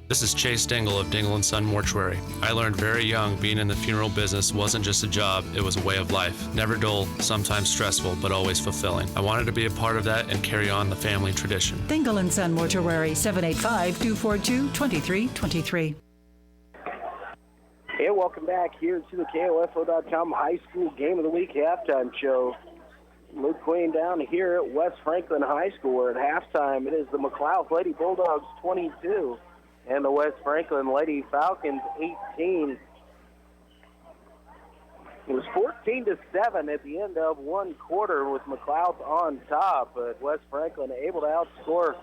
This is Chase Dingle of Dingle & Son Mortuary. I learned very young being in the funeral business wasn't just a job, it was a way of life. Never dull, sometimes stressful, but always fulfilling. I wanted to be a part of that and carry on the family tradition. Dingle & Son Mortuary, 785-242-2323. And welcome back here to the KOFO.com High School Game of the Week halftime show. Luke Queen down here at West Franklin High School, where at halftime it is the McLouth Lady Bulldogs 22 and the West Franklin Lady Falcons 18. It was 14-7 at the end of one quarter with McLouth on top, but West Franklin able to outscore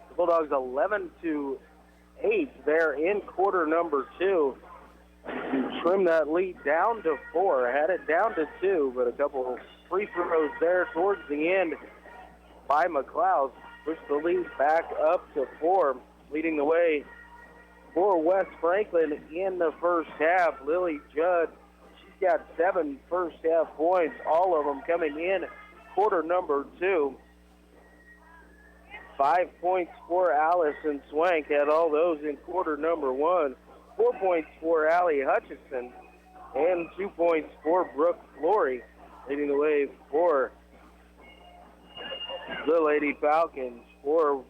the Bulldogs 11-8 there in quarter number 2. To trim that lead down to 4, had it down to 2, but a couple of free throws there towards the end by McLouth pushed the lead back up to 4, leading the way for West Franklin in the first half. Lily Judd, she's got 7 first-half points, all of them coming in quarter number 2. 5 points for Allison Swank, had all those in quarter number 1. 4 points for Allie Hutchison, and 2 points for Brooke Flory, leading the way for the Lady Falcons. For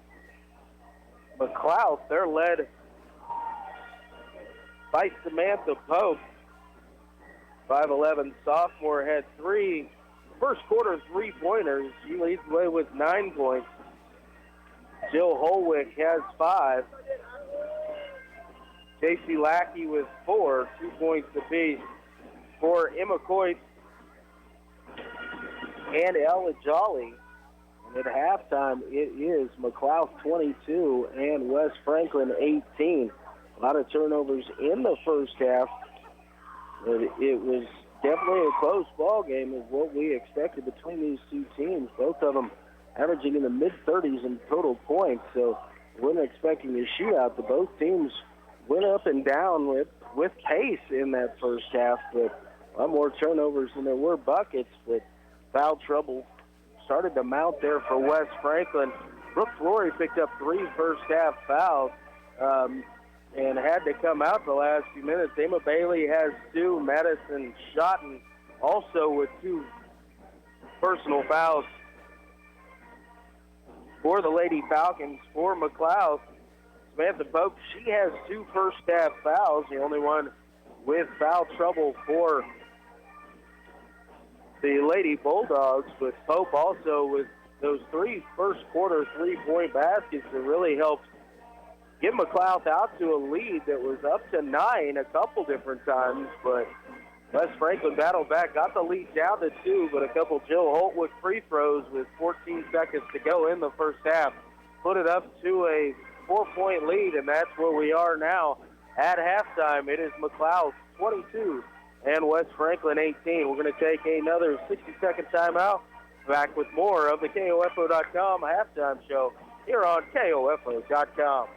McLouth, they're led by Samantha Pope. 5'11" sophomore had 3 first quarter 3-pointers. She leads the way with 9 points. Jill Holwick has 5. Casey Lackey with 4, 2 points apiece for Emma Coit and Ella Jolly. And at halftime, it is McLouth 22 and West Franklin 18. A lot of turnovers in the first half. But it was definitely a close ball game is what we expected between these two teams. Both of them averaging in the mid-30s in total points. So we weren't expecting a shootout. But both teams went up and down with pace in that first half, but a lot more turnovers than there were buckets. But foul trouble started to mount there for West Franklin. Brooke Flory picked up 3 first-half fouls and had to come out the last few minutes. Emma Bailey has 2. Madison Schotten also with 2 personal fouls for the Lady Falcons. For McLouth, Samantha Pope, she has 2 first-half fouls, the only one with foul trouble for the Lady Bulldogs, but Pope also with those 3 first-quarter 3-point baskets that really helped get McLouth out to a lead that was up to 9 a couple different times, but West Franklin battled back, got the lead down to 2, but a couple Jill Holtwood free throws with 14 seconds to go in the first half put it up to a 4-point lead, and that's where we are now at halftime. It is McLouth 22 and West Franklin 18. We're going to take another 60-second timeout. Back with more of the KOFO.com halftime show here on KOFO.com.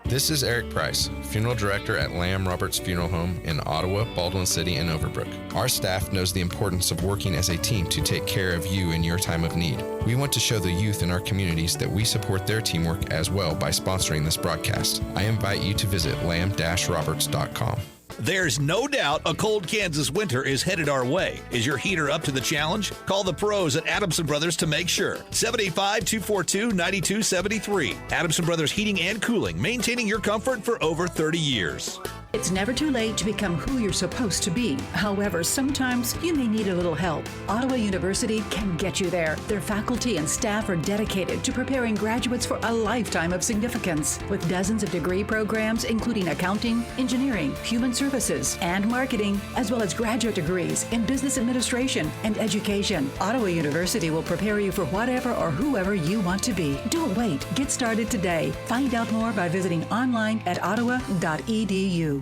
This is Eric Price, Funeral Director at Lamb Roberts Funeral Home in Ottawa, Baldwin City, and Overbrook. Our staff knows the importance of working as a team to take care of you in your time of need. We want to show the youth in our communities that we support their teamwork as well by sponsoring this broadcast. I invite you to visit lamb-roberts.com. There's no doubt a cold Kansas winter is headed our way. Is your heater up to the challenge? Call the pros at Adamson Brothers to make sure. 785-242-9273. Adamson Brothers Heating and Cooling, maintaining your comfort for over 30 years. It's never too late to become who you're supposed to be. However, sometimes you may need a little help. Ottawa University can get you there. Their faculty and staff are dedicated to preparing graduates for a lifetime of significance. With dozens of degree programs, including accounting, engineering, human services, and marketing, as well as graduate degrees in business administration and education, Ottawa University will prepare you for whatever or whoever you want to be. Don't wait. Get started today. Find out more by visiting online at ottawa.edu.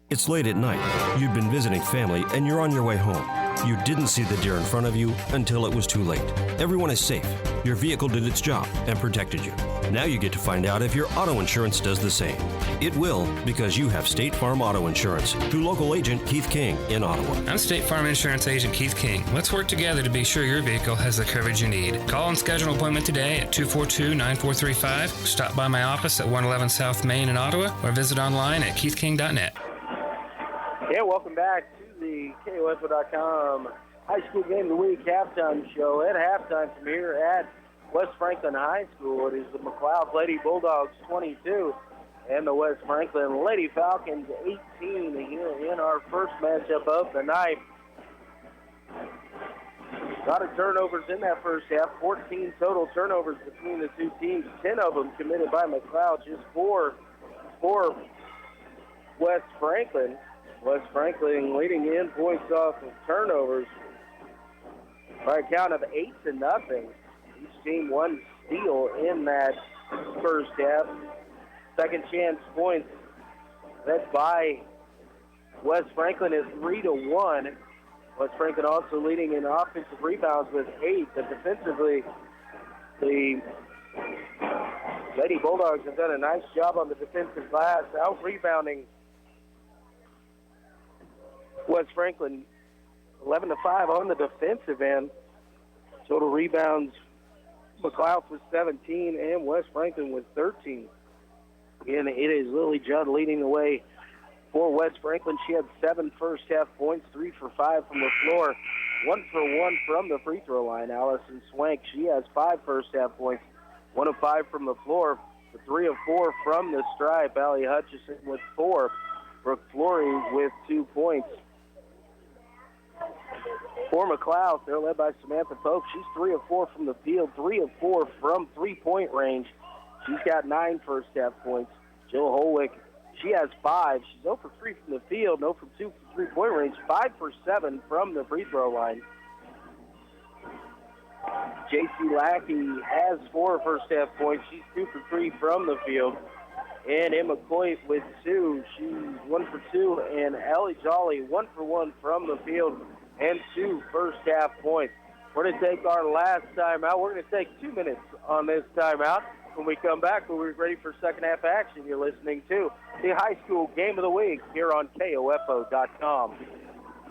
It's late at night. You've been visiting family and you're on your way home. You didn't see the deer in front of you until it was too late. Everyone is safe. Your vehicle did its job and protected you. Now you get to find out if your auto insurance does the same. It will, because you have State Farm Auto Insurance through local agent Keith King in Ottawa. I'm State Farm Insurance Agent Keith King. Let's work together to be sure your vehicle has the coverage you need. Call and schedule an appointment today at 242-9435. Stop by my office at 111 South Main in Ottawa or visit online at keithking.net. Yeah, welcome back to the KOFO.com High School Game of the Week halftime show. At halftime from here at West Franklin High School, it is the McLouth Lady Bulldogs 22 and the West Franklin Lady Falcons 18 here in our first matchup of the night. A lot of turnovers in that first half, 14 total turnovers between the two teams, 10 of them committed by McLouth, just four West Franklin. West Franklin leading in points off of turnovers by a count of 8-0. Each team one steal in that first half. Second chance points led by West Franklin is 3-1. West Franklin also leading in offensive rebounds with 8, but defensively the Lady Bulldogs have done a nice job on the defensive glass, out-rebounding West Franklin 11-5 on the defensive end. Total rebounds, McLouth was 17 and West Franklin was 13. Again, it is Lily Judd leading the way for West Franklin. She had 7 first half points, 3 for 5 from the floor, 1 for 1 from the free throw line. Allison Swank, she has 5 first half points, 1 of 5 from the floor, 3 of 4 from the stripe. Allie Hutchison with 4. Brooke Flory with 2 points. For McLouth, they're led by Samantha Pope. She's 3 of 4 from the field, 3 of 4 from three-point range. She's got 9 first half points. Jill Holwick, she has 5. She's 0 for 3 from the field, 0 for 2 from three-point range, 5 for 7 from the free throw line. J.C. Lackey has 4 first half points. She's 2 for 3 from the field. And Emma Coit with 2. She's 1 for 2. And Ellie Jolly 1 for 1 from the field and 2 first half points. We're going to take our last timeout. We're going to take 2 minutes on this timeout. When we come back, we'll be ready for second half action. You're listening to the High School Game of the Week here on KOFO.com.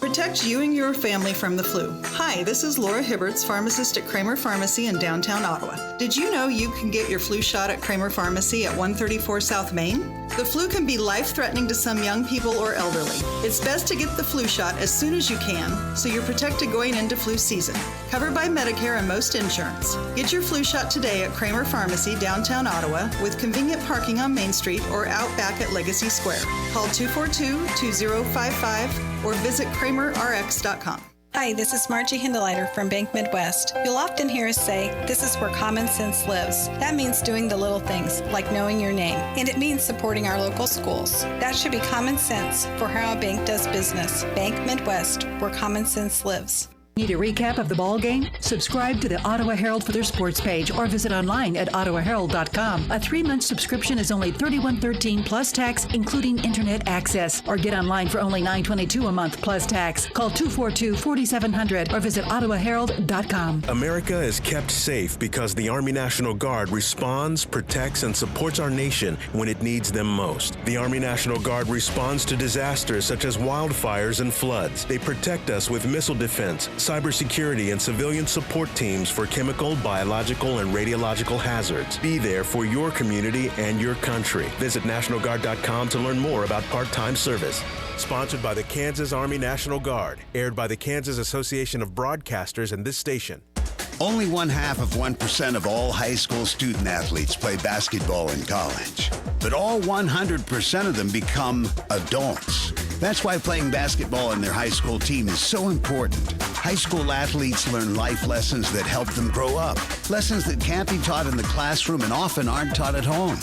Protect you and your family from the flu. Hi, this is Laura Hibberts, pharmacist at Kramer Pharmacy in downtown Ottawa. Did you know you can get your flu shot at Kramer Pharmacy at 134 South Main? The flu can be life-threatening to some young people or elderly. It's best to get the flu shot as soon as you can so you're protected going into flu season. Covered by Medicare and most insurance. Get your flu shot today at Kramer Pharmacy, downtown Ottawa, with convenient parking on Main Street or out back at Legacy Square. Call 242-2055 or visit KramerRx.com. Hi, this is Margie Hindeleiter from Bank Midwest. You'll often hear us say, this is where common sense lives. That means doing the little things, like knowing your name. And it means supporting our local schools. That should be common sense for how a bank does business. Bank Midwest, where common sense lives. Need a recap of the ball game? Subscribe to the Ottawa Herald for their sports page or visit online at ottawaherald.com. A 3-month subscription is only $31.13 plus tax, including internet access. Or get online for only $9.22 a month plus tax. Call 242-4700 or visit ottawaherald.com. America is kept safe because the Army National Guard responds, protects, and supports our nation when it needs them most. The Army National Guard responds to disasters such as wildfires and floods. They protect us with missile defense, cybersecurity, and civilian support teams for chemical, biological, and radiological hazards. Be there for your community and your country. Visit NationalGuard.com to learn more about part-time service. Sponsored by the Kansas Army National Guard. Aired by the Kansas Association of Broadcasters and this station. Only 0.5% of all high school student athletes play basketball in college. But all 100% of them become adults. That's why playing basketball in their high school team is so important. High school athletes learn life lessons that help them grow up. Lessons that can't be taught in the classroom and often aren't taught at home.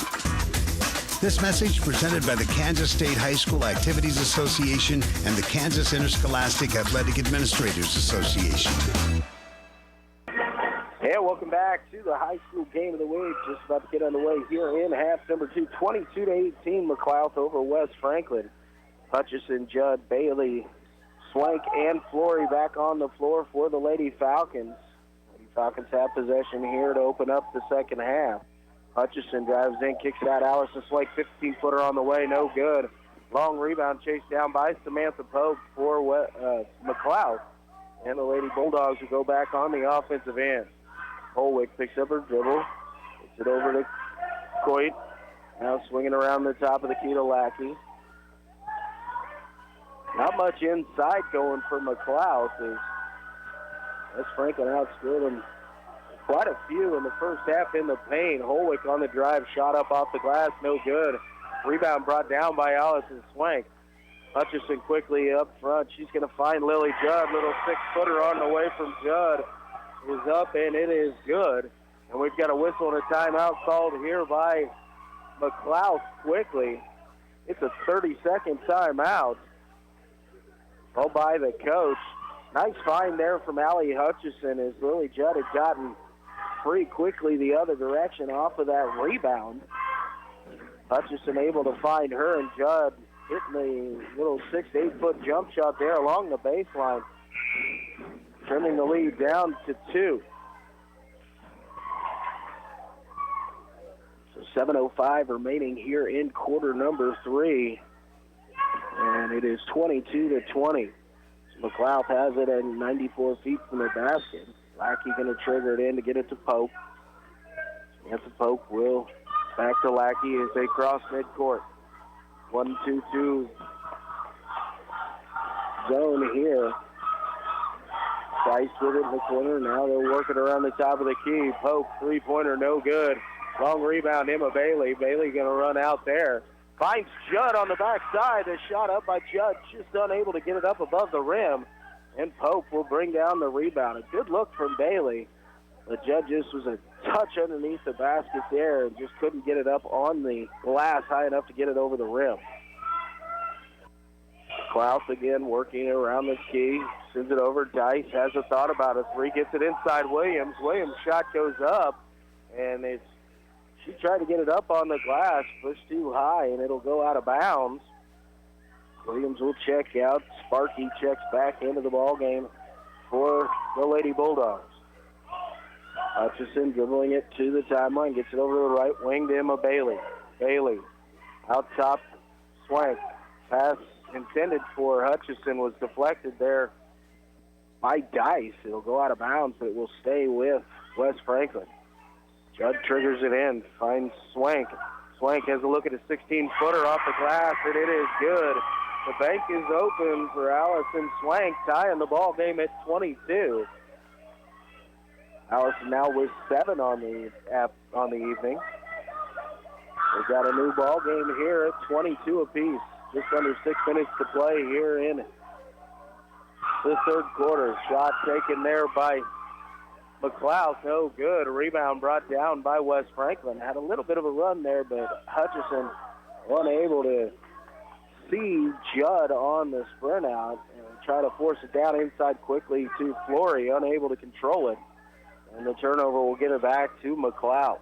This message presented by the Kansas State High School Activities Association and the Kansas Interscholastic Athletic Administrators Association. And welcome back to the high school game of the week. Just about to get underway here in half number 2, 22-18. McLouth over West Franklin. Hutchison, Judd, Bailey, Swank, and Flory back on the floor for the Lady Falcons. Lady Falcons have possession here to open up the second half. Hutchison drives in, kicks it out. Allison Swank, 15-footer on the way, no good. Long rebound chased down by Samantha Pope for McLouth. And the Lady Bulldogs will go back on the offensive end. Holwick picks up her dribble, gets it over to Coit. Now swinging around the top of the key to Lackey. Not much inside going for McLouth as West Franklin outscored them quite a few in the first half in the paint. Holwick on the drive, shot up off the glass, no good. Rebound brought down by Allison Swank. Hutchison quickly up front. She's going to find Lily Judd. Little 6-footer on the way from Judd is up, and it is good. And we've got a whistle and a timeout called here by McLouth quickly. It's a 30-second timeout called by the coach. Nice find there from Allie Hutchison as Lily Judd had gotten free quickly the other direction off of that rebound. Hutchison able to find her, and Judd hitting the little 6 to 8 foot jump shot there along the baseline, trimming the lead down to 2. So 7:05 remaining here in quarter number 3, and it is 22-20. So McLouth has it at 94 feet from the basket. Lackey going to trigger it in to get it to Pope. Samantha Pope will back to Lackey as they cross midcourt. 1-2-2 zone here. Price with it in the corner. Now they're working around the top of the key. Pope, three-pointer, no good. Long rebound, Emma Bailey. Bailey going to run out there. Finds Judd on the backside. The shot up by Judd, just unable to get it up above the rim. And Pope will bring down the rebound. A good look from Bailey. But Judd just was a touch underneath the basket there and just couldn't get it up on the glass high enough to get it over the rim. Klaus again working around the key. Sends it over. Dice has a thought about a three. Gets it inside Williams. Williams' shot goes up. And she tried to get it up on the glass. Pushed too high, and it'll go out of bounds. Williams will check out. Sparky checks back into the ball game for the Lady Bulldogs. Hutchison dribbling it to the timeline. Gets it over to the right wing to Emma Bailey. Bailey out top. Swank. Pass intended for Hutchison was deflected there by Dice. It'll go out of bounds, but it will stay with West Franklin. Judd triggers it in. Finds Swank. Swank has a look at a 16-footer off the glass, and it is good. The bank is open for Allison Swank, tying the ball game at 22. Allison now with 7 on the evening. They've got a new ball game here at 22 apiece. Just under 6 minutes to play here in the third quarter. Shot taken there by McLouth, no good. A rebound brought down by West Franklin. Had a little bit of a run there, but Hutchison unable to see Judd on the sprint out and try to force it down inside quickly to Flory, unable to control it. And the turnover will get it back to McLouth.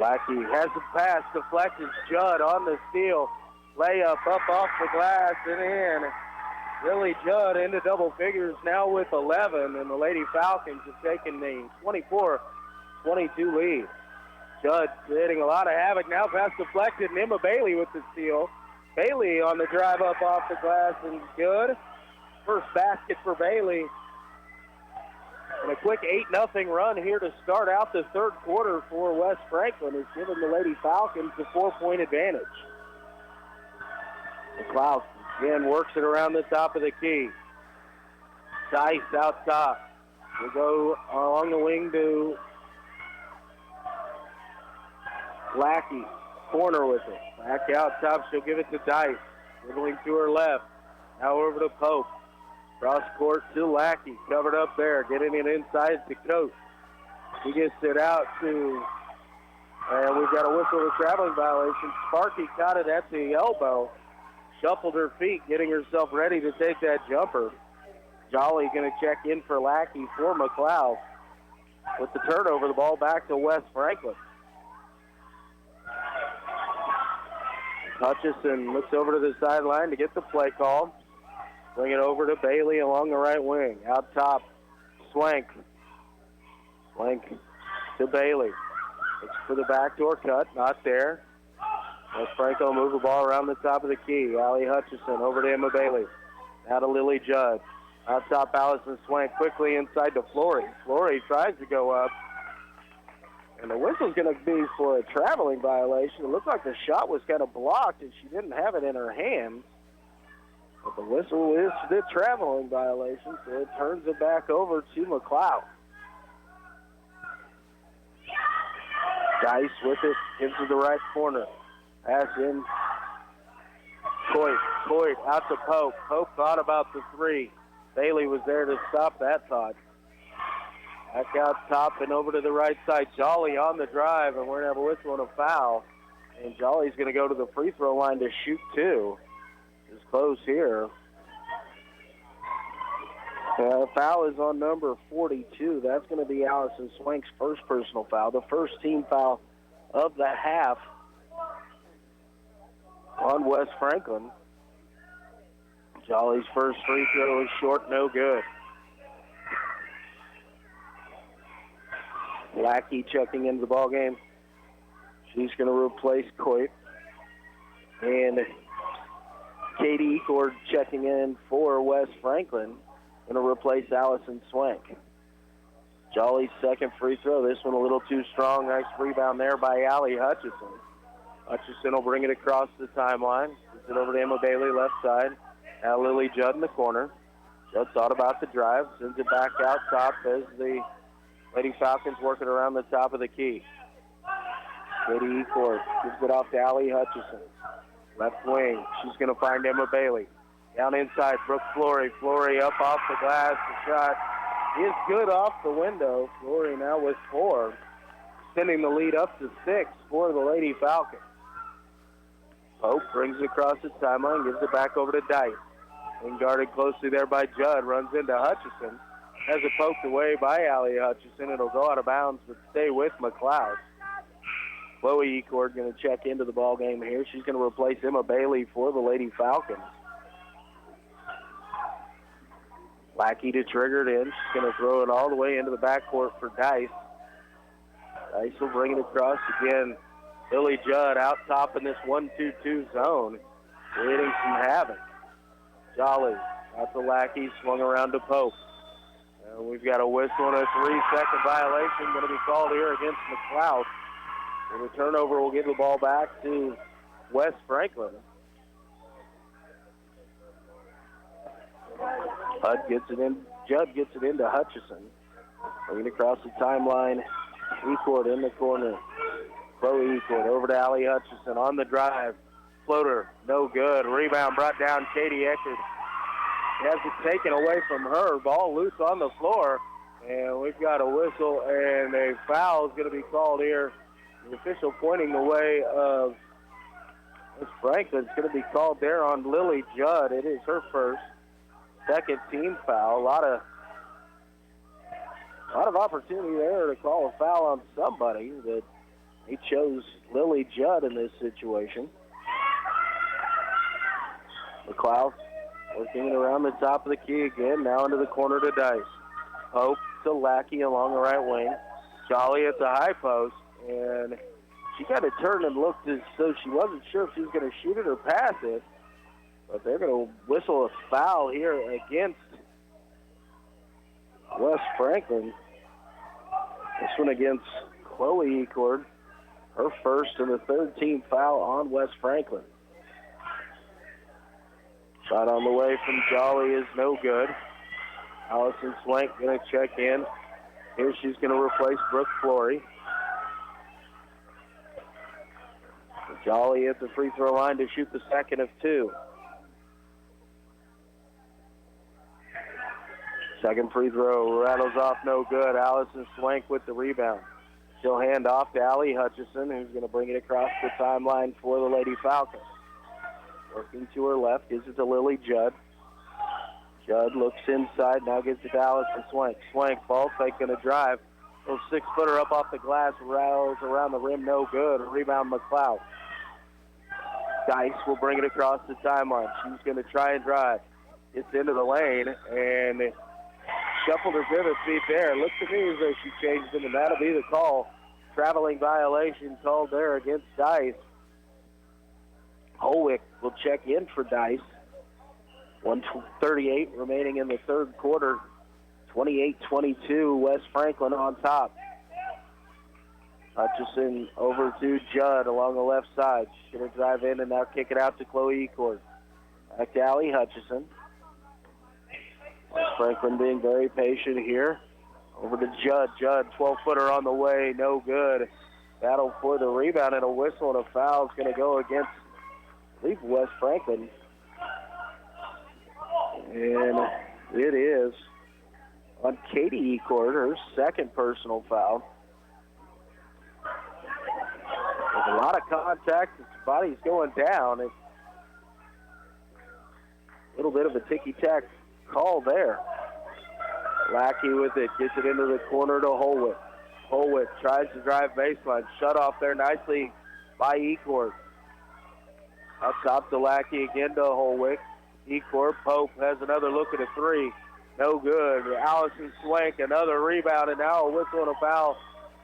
Lackey has the pass, deflected. Judd on the steal. Layup up off the glass and in. Lily Judd into double figures now with 11, and the Lady Falcons have taken the 24-22 lead. Judd hitting a lot of havoc now. Pass deflected, and Emma Bailey with the steal. Bailey on the drive up off the glass and good. First basket for Bailey. And a quick 8-0 run here to start out the third quarter for West Franklin has given the Lady Falcons the 4-point advantage. McLouth again works it around the top of the key. Dice out top. We'll go along the wing to Lackey. Corner with it. Back out top. She'll give it to Dice. Dribbling to her left. Now over to Pope. Cross court to Lackey. Covered up there. Getting it inside to Coach. He gets it out to, and we've got a whistle of traveling violation. Sparky caught it at the elbow. Shuffled her feet, getting herself ready to take that jumper. Jolly going to check in for Lackey for McLouth. With the turnover, the ball back to West Franklin. Hutchison looks over to the sideline to get the play call. Bring it over to Bailey along the right wing. Out top, Swank. Swank to Bailey. Looks for the backdoor cut, not there. West Franklin move the ball around the top of the key. Allie Hutchison over to Emma Bailey. Now to Lily Judd. Out top, Allison Swank quickly inside to Flory. Flory tries to go up. And the whistle's going to be for a traveling violation. It looked like the shot was kind of blocked and she didn't have it in her hands. But the whistle is the traveling violation, so it turns it back over to McLouth. Dice with it, gives it the right corner. Pass in. Coit out to Pope. Pope thought about the three. Bailey was there to stop that thought. Back out top and over to the right side. Jolly on the drive, and we're going to have a whistle and a foul. And Jolly's going to go to the free throw line to shoot two. It's close here. Foul is on number 42. That's going to be Allison Swank's first personal foul, the first team foul of the half on West Franklin. Jolly's first free throw is short, no good. Lackey checking into the ball game. She's going to replace Coit. And Katie Ecord checking in for West Franklin. Going to replace Allison Swank. Jolly's second free throw. This one a little too strong. Nice rebound there by Allie Hutchison. Hutchison will bring it across the timeline. Gets it over to Emma Bailey, left side. Now Lily Judd in the corner. Judd thought about the drive. Sends it back out top as the Lady Falcons working around the top of the key. Katie Ecord gives it off to Allie Hutchison. Left wing. She's going to find Emma Bailey. Down inside, Brooke Flory. Flory up off the glass. The shot is good off the window. Flory now with 4. Sending the lead up to 6 for the Lady Falcons. Pope brings it across the timeline, gives it back over to Dice. And guarded closely there by Judd. Runs into Hutchison. Has it poked away by Allie Hutchison. It'll go out of bounds, but stay with McLouth. Chloe Ecord going to check into the ball game here. She's going to replace Emma Bailey for the Lady Falcons. Lackey to trigger it in. She's going to throw it all the way into the backcourt for Dice. Dice will bring it across again. Lily Judd out top in this 1-2-2 zone, creating some havoc. Jolly out to Lackey, swung around to Pope. And we've got a whistle and a 3-second violation going to be called here against McLouth. And the turnover will give the ball back to West Franklin. Judd gets it into Hutchison. Bringing it across the timeline. Ecord in the corner. Chloe Ecord over to Allie Hutchison on the drive. Floater, no good. Rebound brought down Katie Eckert. Has it taken away from her. Ball loose on the floor. And we've got a whistle and a foul is going to be called here. The official pointing the way of West Franklin's going to be called there on Lily Judd. It is her first, second team foul. A lot of opportunity there to call a foul on somebody, but he chose Lily Judd in this situation. McLouth working it around the top of the key again, now into the corner to Dice. Hope to Lackey along the right wing. Jolly at the high post, and she kind of turned and looked as though she wasn't sure if she was going to shoot it or pass it, but they're going to whistle a foul here against West Franklin. This one against Chloe Ecord, her first and the third team foul on West Franklin. Shot on the way from Jolly is no good. Allison Swank going to check in. Here she's going to replace Brooke Flory. Jolly at the free throw line to shoot the second of two. Second free throw rattles off, no good. Allison Swank with the rebound. She'll hand off to Allie Hutchison, who's going to bring it across the timeline for the Lady Falcons. Working to her left, gives it to Lily Judd. Judd looks inside, now gives it to Allison Swank. Swank, ball fake, going to drive. Little six-footer up off the glass, rattles around the rim, no good. Rebound, McLouth. Dice will bring it across the timeline. She's going to try and drive. It's into the lane, and shuffled her pivot feet there. Looks to me as though she changed them, and that'll be the call. Traveling violation called there against Dice. Holwick will check in for Dice. 1:38 remaining in the third quarter. 28-22, West Franklin on top. Hutchison over to Judd along the left side. She's going to drive in and now kick it out to Chloe Ecord. Back to Allie Hutchison. West Franklin being very patient here. Over to Judd. Judd, 12-footer on the way, no good. Battle for the rebound and a whistle and a foul is going to go against, I believe, West Franklin. And it is on Katie Ecord, her second personal foul. There's a lot of contact. His body's going down. It's a little bit of a ticky-tack call there. Lackey with it, gets it into the corner to Holwick. Holwick tries to drive baseline. Shut off there nicely by Ecord. Up top to Lackey again to Holwick. Ecord, Pope has another look at a three. No good. Allison Swank, another rebound, and now a whistle and a foul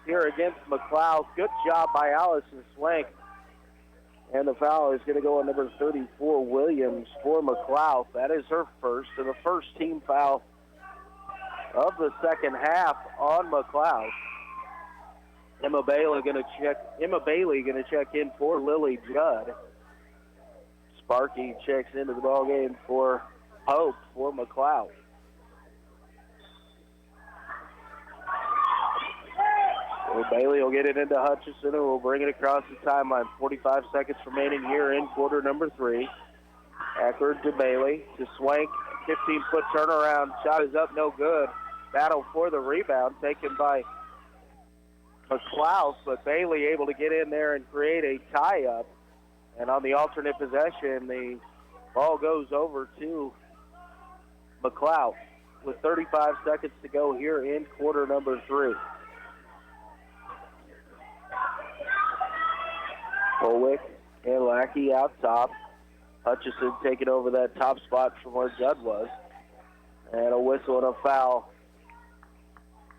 here against McLouth. Good job by Allison Swank. And the foul is going to go on number 34, Williams, for McLouth. That is her first, and the first team foul of the second half on McLouth. Emma Bailey going to check in for Lily Judd. Sparky checks into the ball game for Hope for McLouth. So Bailey will get it into Hutchison, and will bring it across the timeline. 45 seconds remaining here in quarter number 3. Eckerd to Bailey to Swank. 15-foot turnaround. Shot is up, no good. Battle for the rebound taken by McLouth, but Bailey able to get in there and create a tie-up. And on the alternate possession, the ball goes over to McLouth with 35 seconds to go here in quarter number 3. Holwick and Lackey out top. Hutchison taking over that top spot from where Judd was. And a whistle and a foul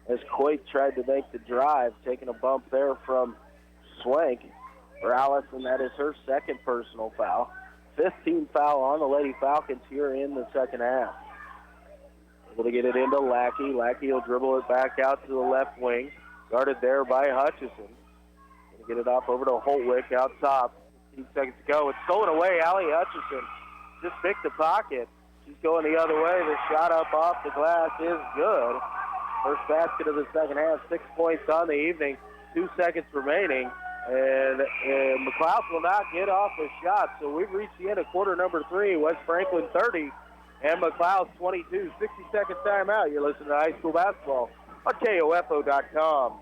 as Coit tried to make the drive, taking a bump there from Swank. For Allison, that is her second personal foul. 15th foul on the Lady Falcons here in the second half. Able to get it into Lackey. Lackey will dribble it back out to the left wing. Guarded there by Hutchison. Going to get it off over to Holtwick out top. 15 seconds to go. It's stolen away. Allie Hutchison just picked the pocket. She's going the other way. The shot up off the glass is good. First basket of the second half. 6 points on the evening. 2 seconds remaining. And McLouth will not get off a shot. So we've reached the end of quarter number 3. West Franklin 30 and McLouth 22. 60-second timeout. You're listening to high school basketball on KOFO.com.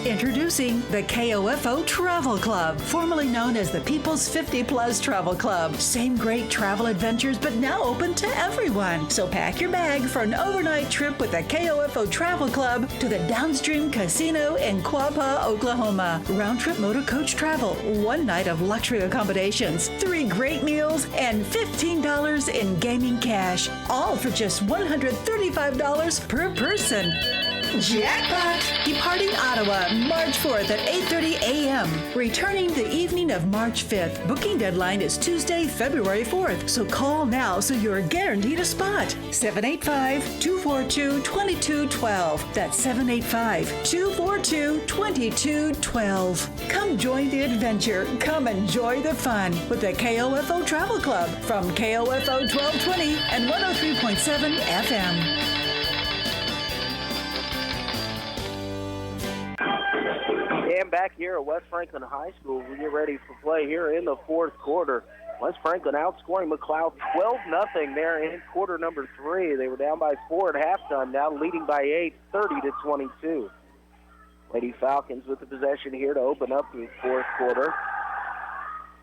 Introducing the KOFO Travel Club, formerly known as the People's 50 Plus Travel Club. Same great travel adventures, but now open to everyone. So pack your bag for an overnight trip with the KOFO Travel Club to the Downstream Casino in Quapaw, Oklahoma. Round trip motor coach travel, 1 night of luxury accommodations, 3 great meals, and $15 in gaming cash. All for just $135 per person. Jackpot! Departing Ottawa, March 4th at 8:30 a.m. Returning the evening of March 5th. Booking deadline is Tuesday, February 4th. So call now so you're guaranteed a spot. 785-242-2212. That's 785-242-2212. Come join the adventure. Come enjoy the fun with the KOFO Travel Club from KOFO 1220 and 103.7 FM. And back here at West Franklin High School, we get ready for play here in the fourth quarter. West Franklin outscoring McLouth 12-0 there in quarter number 3. They were down by 4 at halftime, now leading by 8, 30-22. Lady Falcons with the possession here to open up the fourth quarter.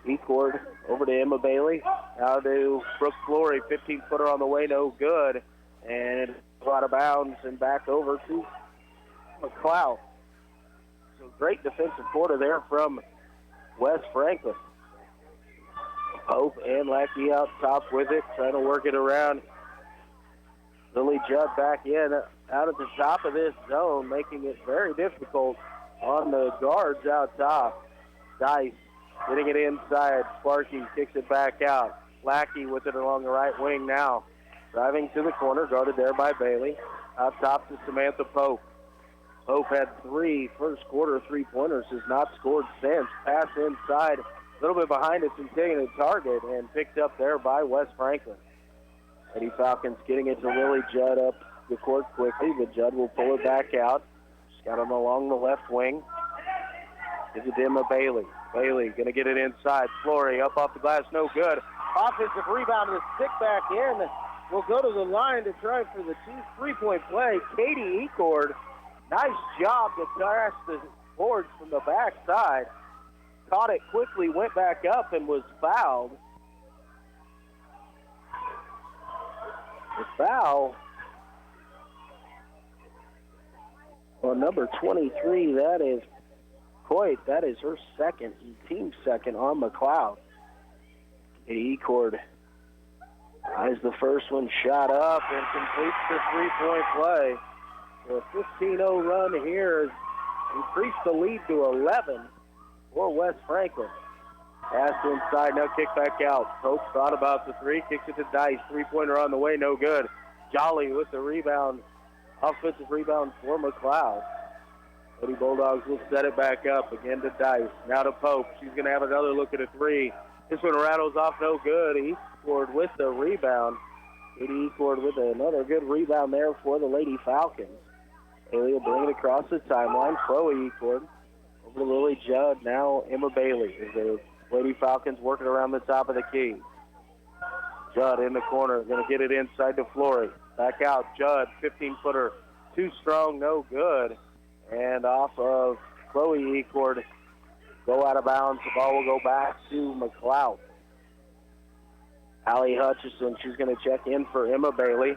E-Cord over to Emma Bailey. Now to Brooke Flory, 15-footer on the way, no good. And out of bounds and back over to McLouth. So great defensive quarter there from West Franklin. Pope and Lackey out top with it, trying to work it around. Lily Judd back in, out at the top of this zone, making it very difficult on the guards out top. Dice getting it inside. Sparky kicks it back out. Lackey with it along the right wing now. Driving to the corner, guarded there by Bailey. Out top to Samantha Pope. Pope had 3 first quarter three-pointers, has not scored since. Pass inside, a little bit behind us and taking a target, and picked up there by West Franklin. Lady Falcons getting it to Lily Judd up the court quickly, but Judd will pull it back out. She's got him along the left wing. Gives it to Emma Bailey. Bailey going to get it inside. Flory up off the glass, no good. Offensive rebound to stick back in. Will go to the line to try for the 3-point play. Katie Ecord. Nice job to crash the boards from the backside. Caught it quickly, went back up, and was fouled. The foul on number 23, that is Coit. That is her second, team second on McLouth. Ecord eyes the first one, shot up, and completes the 3-point play. So a 15-0 run here has increased the lead to 11 for West Franklin. Pass inside, now kick back out. Pope thought about the 3, kicks it to Dice. 3-pointer on the way, no good. Jolly with the rebound, offensive rebound for McLouth. Lady Bulldogs will set it back up again to Dice. Now to Pope. She's going to have another look at a 3. This one rattles off, no good. He scored with the rebound. Katie Ecord with another good rebound there for the Lady Falcons. Bailey will bring it across the timeline. Chloe Ecord over to Lily Judd. Now Emma Bailey as the Lady Falcons working around the top of the key. Judd in the corner, going to get it inside to Flory. Back out, Judd, 15-footer, too strong, no good. And off of Chloe Ecord, go out of bounds. The ball will go back to McLouth. Allie Hutchison, she's going to check in for Emma Bailey.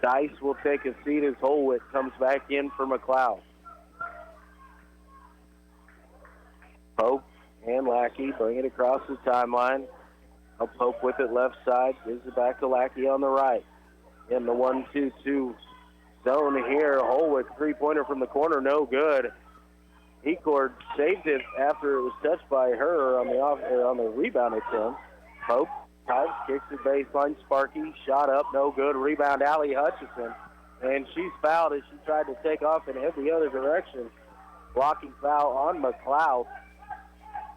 Dice will take a seat as Holwick comes back in for McLouth. Pope and Lackey bring it across the timeline. Pope with it left side, gives it back to Lackey on the right. In the 1-2-2 zone here, Holwick 3-pointer from the corner, no good. Ecord saved it after it was touched by her on the rebound attempt. Pope kicks the baseline. Sparky shot up, no good. Rebound, Allie Hutchison, and she's fouled as she tried to take off and head the other direction. Blocking foul on McLouth.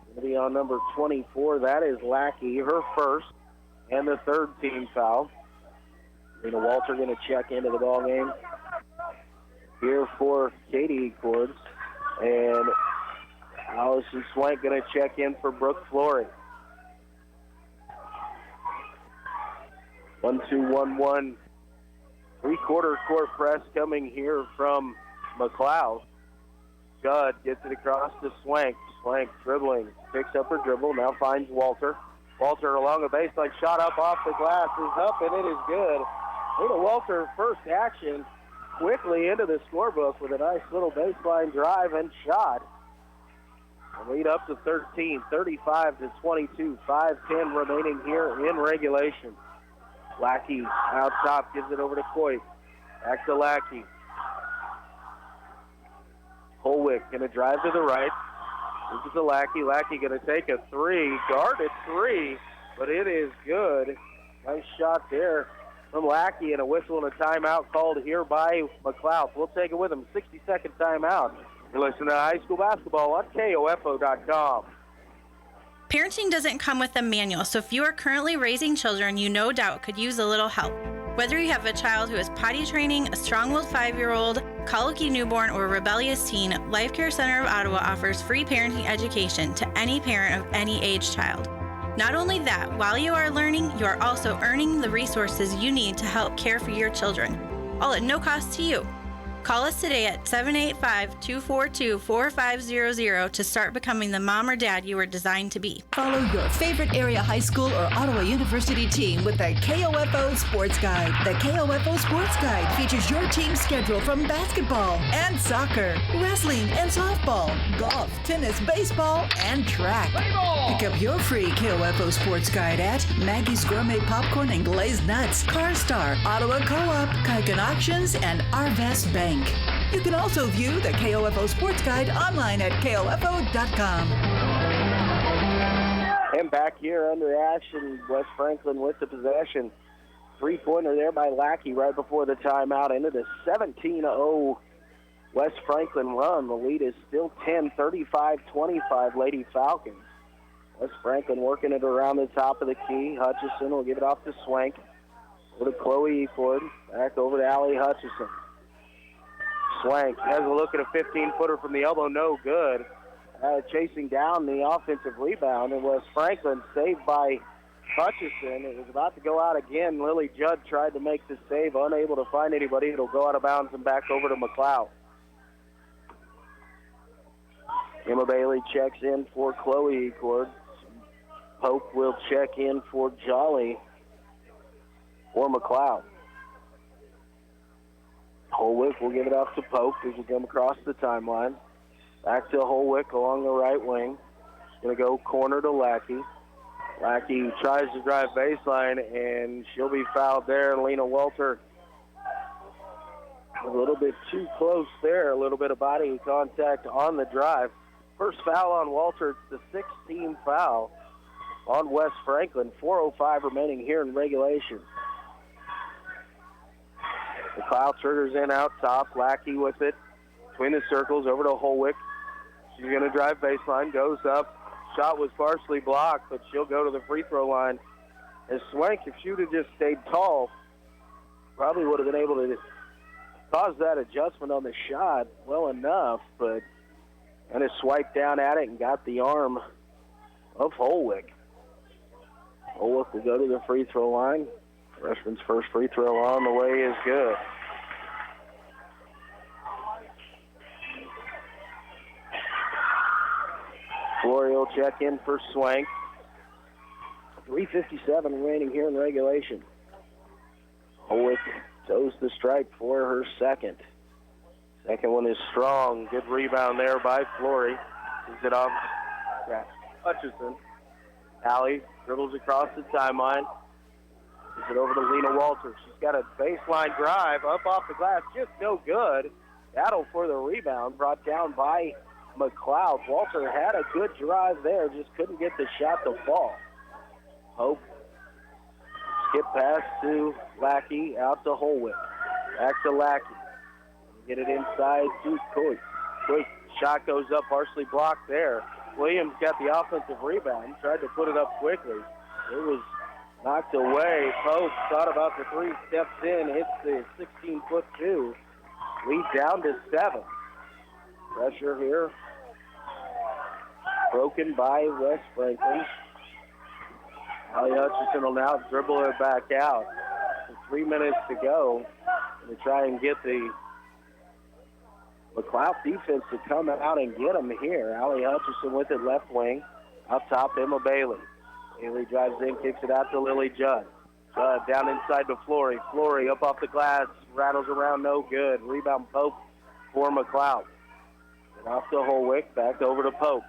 Going to be on number 24. That is Lackey, her first, and the third team foul. Rena Walter going to check into the ball game here for Katie Ecord. And Allison Swank going to check in for Brooke Flory. 1-2-1-1. 3-quarter court press coming here from McLouth. Judd gets it across to Swank. Swank dribbling, picks up her dribble, now finds Walter. Walter along the baseline, shot up off the glass, is up, and it is good. Little Walter, first action, quickly into the scorebook with a nice little baseline drive and shot. And lead up to 13, 35-22, 5:10 remaining here in regulation. Lackey out top, gives it over to Coit. Back to Lackey. Holwick going to drive to the right. This is to Lackey. Lackey going to take a three. Guarded three, but it is good. Nice shot there from Lackey, and a whistle and a timeout called here by McLouth. We'll take it with him. 60-second timeout. You're listening to high school basketball on KOFO.com. Parenting doesn't come with a manual, so if you are currently raising children, you no doubt could use a little help. Whether you have a child who is potty training, a strong-willed 5-year-old, colicky newborn, or a rebellious teen, Life Care Center of Ottawa offers free parenting education to any parent of any age child. Not only that, while you are learning, you are also earning the resources you need to help care for your children, all at no cost to you. Call us today at 785-242-4500 to start becoming the mom or dad you were designed to be. Follow your favorite area high school or Ottawa University team with the KOFO Sports Guide. The KOFO Sports Guide features your team's schedule from basketball and soccer, wrestling and softball, golf, tennis, baseball, and track. Pick up your free KOFO Sports Guide at Maggie's Gourmet Popcorn and Glazed Nuts, CarStar, Ottawa Co-op, Kaiken Auctions, and Arvest Bank. You can also view the KOFO Sports Guide online at KOFO.com. And back here under action, West Franklin with the possession. Three-pointer there by Lackey right before the timeout into the 17-0 West Franklin run. The lead is still 10, 35-25 Lady Falcons. West Franklin working it around the top of the key. Hutchison will give it off to Swank. Over to Chloe Eford. Back over to Allie Hutchison. Swank has a look at a 15-footer from the elbow, no good. Chasing down the offensive rebound, and West Franklin saved by Hutchison. It was about to go out again. Lily Judd tried to make the save, unable to find anybody. It'll go out of bounds and back over to McLouth. Emma Bailey checks in for Chloe Ecord. Pope will check in for Jolly or McLouth. Holwick will give it off to Pope as we come across the timeline. Back to Holwick along the right wing. Going to go corner to Lackey. Lackey tries to drive baseline, and she'll be fouled there. Lena Walter a little bit too close there. A little bit of body contact on the drive. First foul on Walter. It's the 16th foul on West Franklin. 4:05 remaining here in regulation. The Cloud triggers in out top. Lackey with it between the circles over to Holwick. She's going to drive baseline, goes up. Shot was partially blocked, but she'll go to the free throw line. As Swank, if she would have just stayed tall, probably would have been able to cause that adjustment on the shot well enough, but kind of swiped down at it and got the arm of Holwick. Holwick will go to the free throw line. Freshman's first free throw on the way is good. Flory will check in for Swank. 3:57 remaining here in regulation. Holwick toes the stripe for her second. Second one is strong. Good rebound there by Flory. Is it off? Yeah. Hutchison. Allie dribbles across the timeline. Gives it over to Lena Walter. She's got a baseline drive up off the glass. Just no good. Battle for the rebound brought down by McLouth. Walter had a good drive there. Just couldn't get the shot to fall. Hope. Skip pass to Lackey. Out to Holwick. Back to Lackey. Get it inside to Coit. Quick shot goes up, partially blocked there. Williams got the offensive rebound. Tried to put it up quickly. It was knocked away. Pope thought about the three, steps in, hits the 16-foot two. Lead down to 7. Pressure here. Broken by West Franklin. Allie Hutchison will now dribble it back out. With 3 minutes to go to try and get the McLouth defense to come out and get them here. Allie Hutchison with it left wing. Up top, Emma Bailey. Bailey drives in, kicks it out to Lily Judd. Judd down inside to Flory. Flory up off the glass, rattles around, no good. Rebound Pope for McLouth. And off to Holwick, back over to Pope.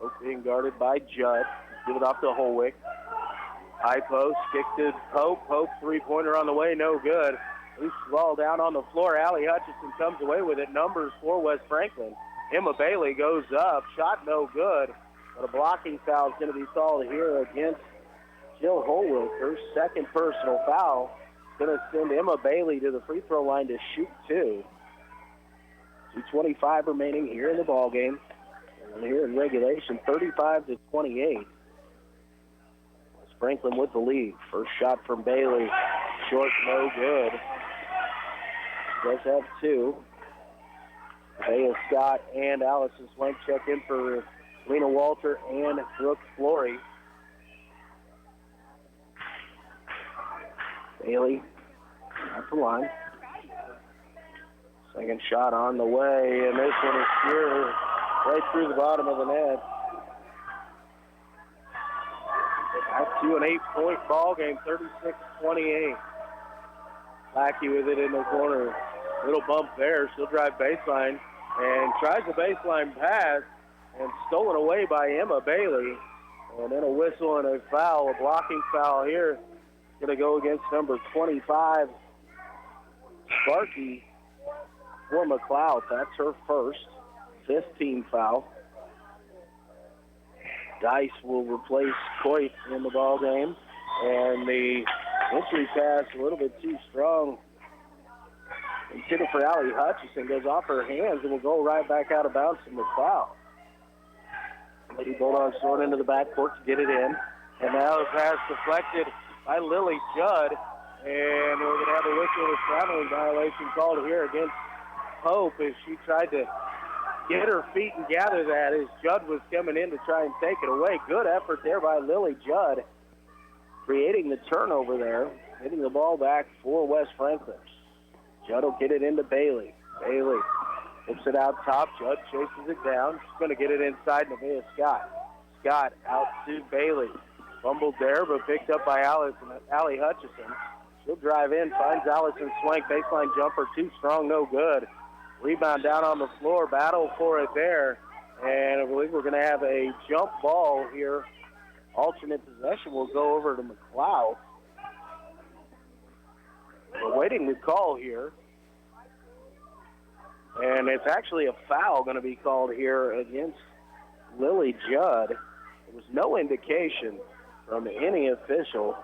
Pope being guarded by Judd. Give it off to Holwick. High post, kick to Pope. Pope three-pointer on the way, no good. Loose ball down on the floor. Allie Hutchison comes away with it. Numbers for West Franklin. Emma Bailey goes up. Shot no good. But a blocking foul is going to be called here against Jill Holwick. Her second personal foul is going to send Emma Bailey to the free throw line to shoot two. 2:25 remaining here in the ballgame. And here in regulation, 35-28. West Franklin with the lead. First shot from Bailey. Short, no good. Does have two. Bea Scott and Allison Swank check in for Lena Walter and Brooke Flory. Bailey at the line. Second shot on the way, and this one is here right through the bottom of the net. Back to an 8-point ball game, 36-28. Lackey with it in the corner. Little bump there. She'll drive baseline and tries a baseline pass and stolen away by Emma Bailey. And then a whistle and a foul, a blocking foul here. Going to go against number 25, Sparky, for McLouth. That's her first, 5th team foul. Dice will replace Coit in the ball game. And the entry pass a little bit too strong. Intended for Allie Hutchison, goes off her hands and will go right back out of bounds from McLouth. Lady Bulldogs thrown into the backcourt to get it in. And now the pass deflected by Lily Judd. And we're going to have a whistle and a traveling violation called here against Pope as she tried to get her feet and gather that as Judd was coming in to try and take it away. Good effort there by Lily Judd, creating the turnover there, hitting the ball back for West Franklin. Judd will get it into Bailey. Bailey flips it out top. Judd chases it down. She's going to get it inside Nevaeh Scott. Scott out to Bailey. Fumbled there, but picked up by Allie Hutchison. She'll drive in, finds Allison Swank. Baseline jumper, too strong, no good. Rebound down on the floor, battle for it there. And I believe we're going to have a jump ball here. Alternate possession will go over to McLouth. We're waiting the call here. And it's actually a foul going to be called here against Lily Judd. There was no indication from any official.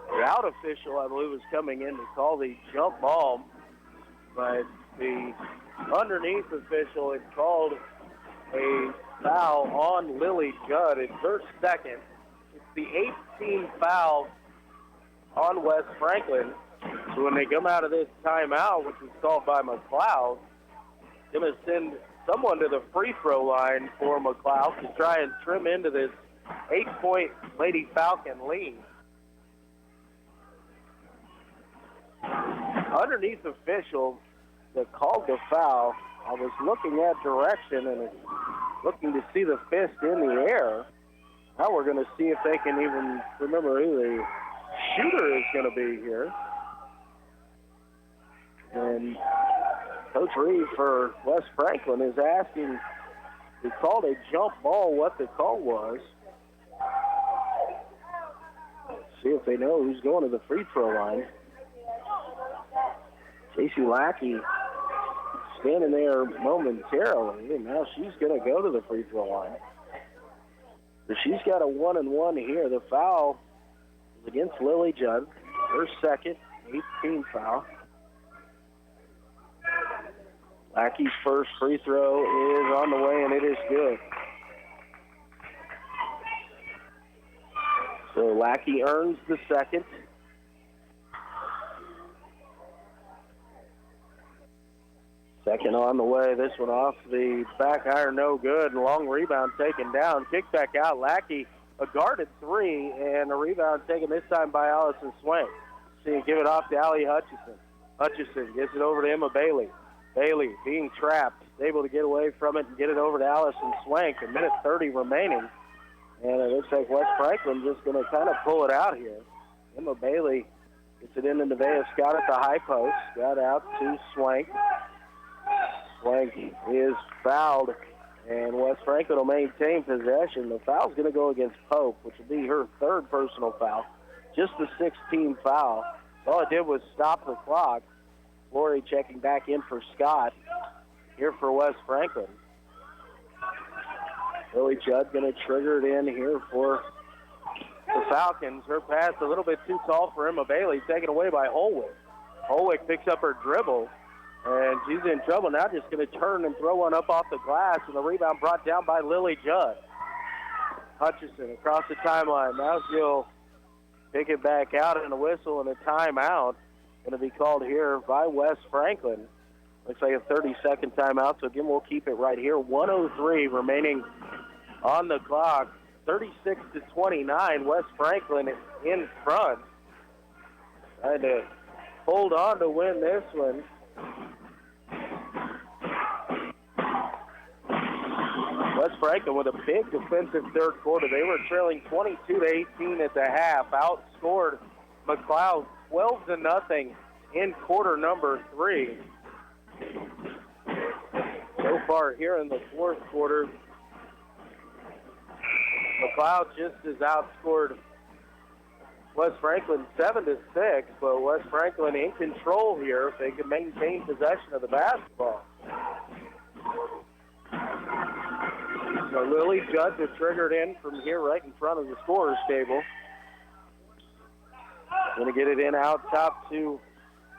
The out official, I believe, was coming in to call the jump ball. But the underneath official had called a foul on Lily Judd. It's her second. It's the 18th foul on West Franklin. So when they come out of this timeout, which was called by McLouth, they're going to send someone to the free throw line for McLouth to try and trim into this 8-point Lady Falcon lead. Underneath official that called the foul, I was looking at direction and looking to see the fist in the air. Now we're going to see if they can even remember who the shooter is going to be here. And Coach Reed for West Franklin is asking, he called a jump ball, what the call was. Let's see if they know who's going to the free throw line. Casey Lackey standing there momentarily, and now she's going to go to the free throw line. But she's got a 1-and-1 here. The foul is against Lily Judd, her second, 8th foul. Lackey's first free throw is on the way, and it is good. So Lackey earns the second. Second on the way. This one off the back iron, no good. Long rebound taken down. Kick back out. Lackey, a guarded three, and a rebound taken this time by Allison Swank. See, give it off to Allie Hutchison. Hutchison gives it over to Emma Bailey. Bailey being trapped. able to get away from it and get it over to Allison Swank. 1:30 remaining. And it looks like West Franklin just going to kind of pull it out here. Emma Bailey gets it into Nevaeh Scott at the high post. Got out to Swank. Swank is fouled, and West Franklin will maintain possession. The foul's going to go against Pope, which will be her third personal foul. Just the 16th foul. All it did was stop the clock. Flory checking back in for Scott here for West Franklin. Lily Judd going to trigger it in here for the Falcons. Her pass a little bit too tall for Emma Bailey, taken away by Holwick. Holwick picks up her dribble, and she's in trouble now, just going to turn and throw one up off the glass, and the rebound brought down by Lily Judd. Hutchison across the timeline. Now she'll pick it back out, and a whistle and a timeout going to be called here by West Franklin. Looks like a 30-second timeout, so again, we'll keep it right here. 1:03 remaining on the clock. 36-29, West Franklin in front. Trying to hold on to win this one. West Franklin with a big defensive third quarter. They were trailing 22-18 at the half. Outscored McLouth 12-0 in quarter number 3. So far here in the fourth quarter, McLouth just has outscored West Franklin 7-6, but West Franklin in control here if they can maintain possession of the basketball. So Lily Judd is triggered in from here right in front of the scorer's table. Going to get it in out top to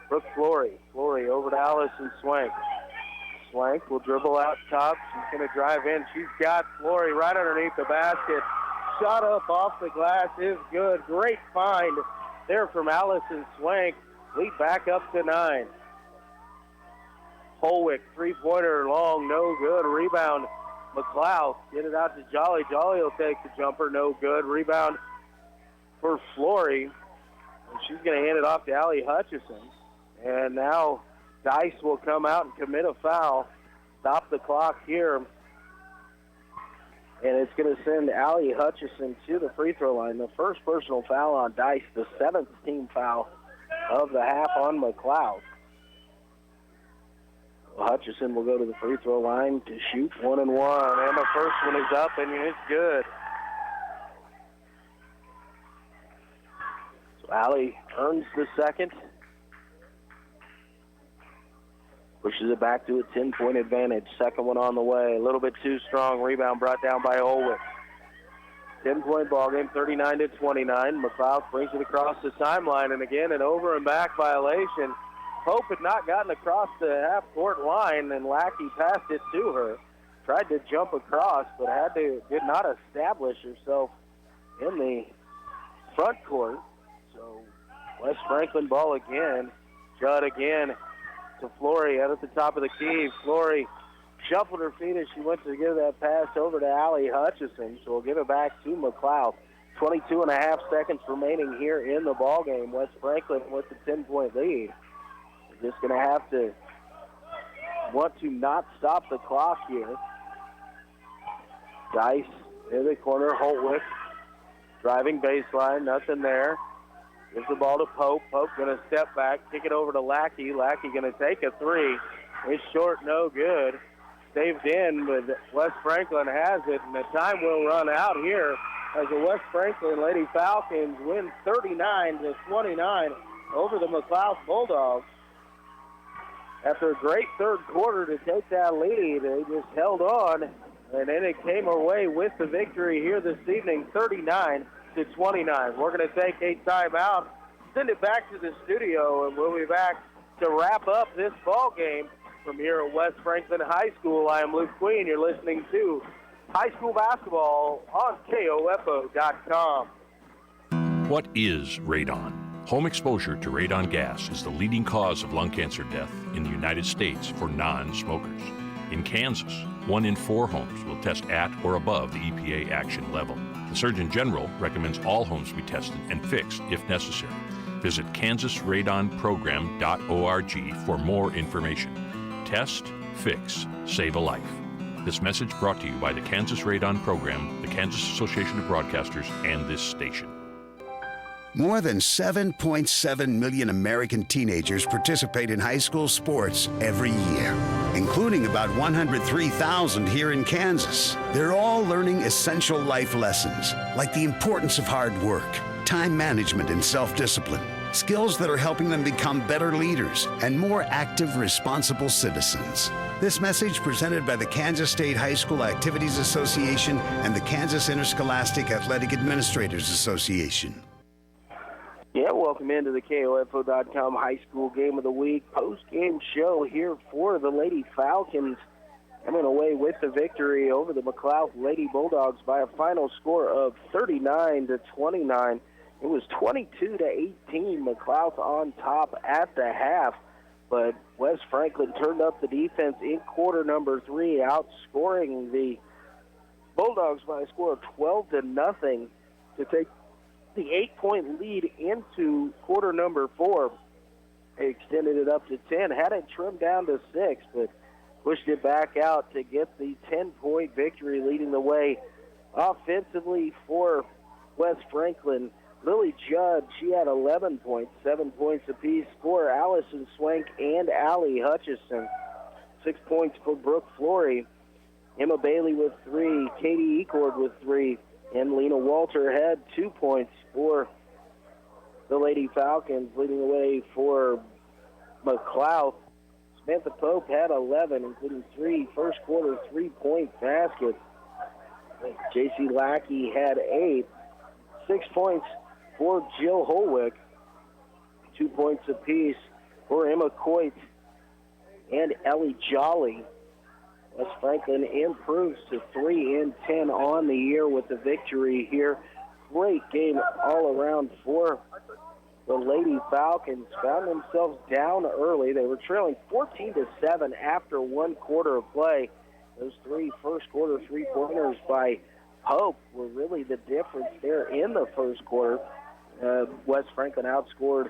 Brooke Flory. Flory over to Allison Swank. Swank will dribble out top. She's going to drive in. She's got Flory right underneath the basket. Shot up off the glass is good. Great find there from Allison Swank. Lead back up to 9. Holwick, three-pointer long, no good. Rebound, McLouth. Get it out to Jolly. Jolly will take the jumper, no good. Rebound for Flory. And she's going to hand it off to Allie Hutchison. And now Dice will come out and commit a foul. Stop the clock here. And it's going to send Allie Hutchison to the free throw line. The first personal foul on Dice, the 7th team foul of the half on McLouth. Hutchison will go to the free throw line to shoot 1 and 1. And the first one is up, and it's good. So Allie earns the second. Pushes it back to a 10-point advantage. Second one on the way. A little bit too strong. Rebound brought down by Holwick. 10-point ball game, 39-29. McLouth brings it across the timeline, and again, an over and back violation. Pope had not gotten across the half-court line, and Lackey passed it to her. Tried to jump across, but did not establish herself in the front court. So West Franklin ball again. Judd again to Flory out at the top of the key. Flory shuffled her feet as she went to give that pass over to Allie Hutchison. So we'll give it back to McLouth. 22.5 seconds remaining here in the ball game. West Franklin with the 10-point lead. They're just going to have to want to not stop the clock here. Dice in the corner. Holtwick driving baseline. Nothing there. Gives the ball to Pope. Pope going to step back, kick it over to Lackey. Lackey going to take a three. It's short, no good. Saved in, but West Franklin has it, and the time will run out here as the West Franklin Lady Falcons win 39-29 over the McLouth Bulldogs. After a great third quarter to take that lead, they just held on, and then it came away with the victory here this evening, 39-29. We're going to take a timeout, send it back to the studio, and we'll be back to wrap up this ball game from here at West Franklin High School. I am Luke Queen. You're listening to High School Basketball on KOFO.com. What is radon? Home exposure to radon gas is the leading cause of lung cancer death in the United States for non-smokers. In Kansas, 1 in 4 homes will test at or above the EPA action level. The Surgeon General recommends all homes be tested and fixed if necessary. Visit kansasradonprogram.org for more information. Test, fix, save a life. This message brought to you by the Kansas Radon Program, the Kansas Association of Broadcasters, and this station. More than 7.7 million American teenagers participate in high school sports every year, including about 103,000 here in Kansas. They're all learning essential life lessons, like the importance of hard work, time management, and self-discipline, skills that are helping them become better leaders and more active, responsible citizens. This message presented by the Kansas State High School Activities Association and the Kansas Interscholastic Athletic Administrators Association. Yeah, welcome into the KOFO.com High School Game of the Week post-game show here for the Lady Falcons, coming away with the victory over the McLouth Lady Bulldogs by a final score of 39-29. It was 22-18, McLouth on top at the half, but West Franklin turned up the defense in quarter number 3, outscoring the Bulldogs by a score of 12-0 to take the 8-point lead into quarter number 4. They extended it up to 10, had it trimmed down to 6, but pushed it back out to get the 10-point victory, leading the way offensively for West Franklin. Lily Judd, she had 11 points, 7 points apiece for Allison Swank and Allie Hutchison. 6 points for Brooke Flory. Emma Bailey with 3, Katie Ecord with 3, and Lena Walter had 2 points for the Lady Falcons, leading the way for McLouth. Samantha Pope had 11, including 3 first-quarter three-point baskets. J.C. Lackey had 8. 6 points for Jill Holwick. 2 points apiece for Emma Coit and Ellie Jolly. West Franklin improves to 3-10 on the year with the victory here. Great game all around for the Lady Falcons. Found themselves down early. They were trailing 14-7 after 1 quarter of play. Those 3 first-quarter three-pointers by Pope were really the difference there in the first quarter. West Franklin outscored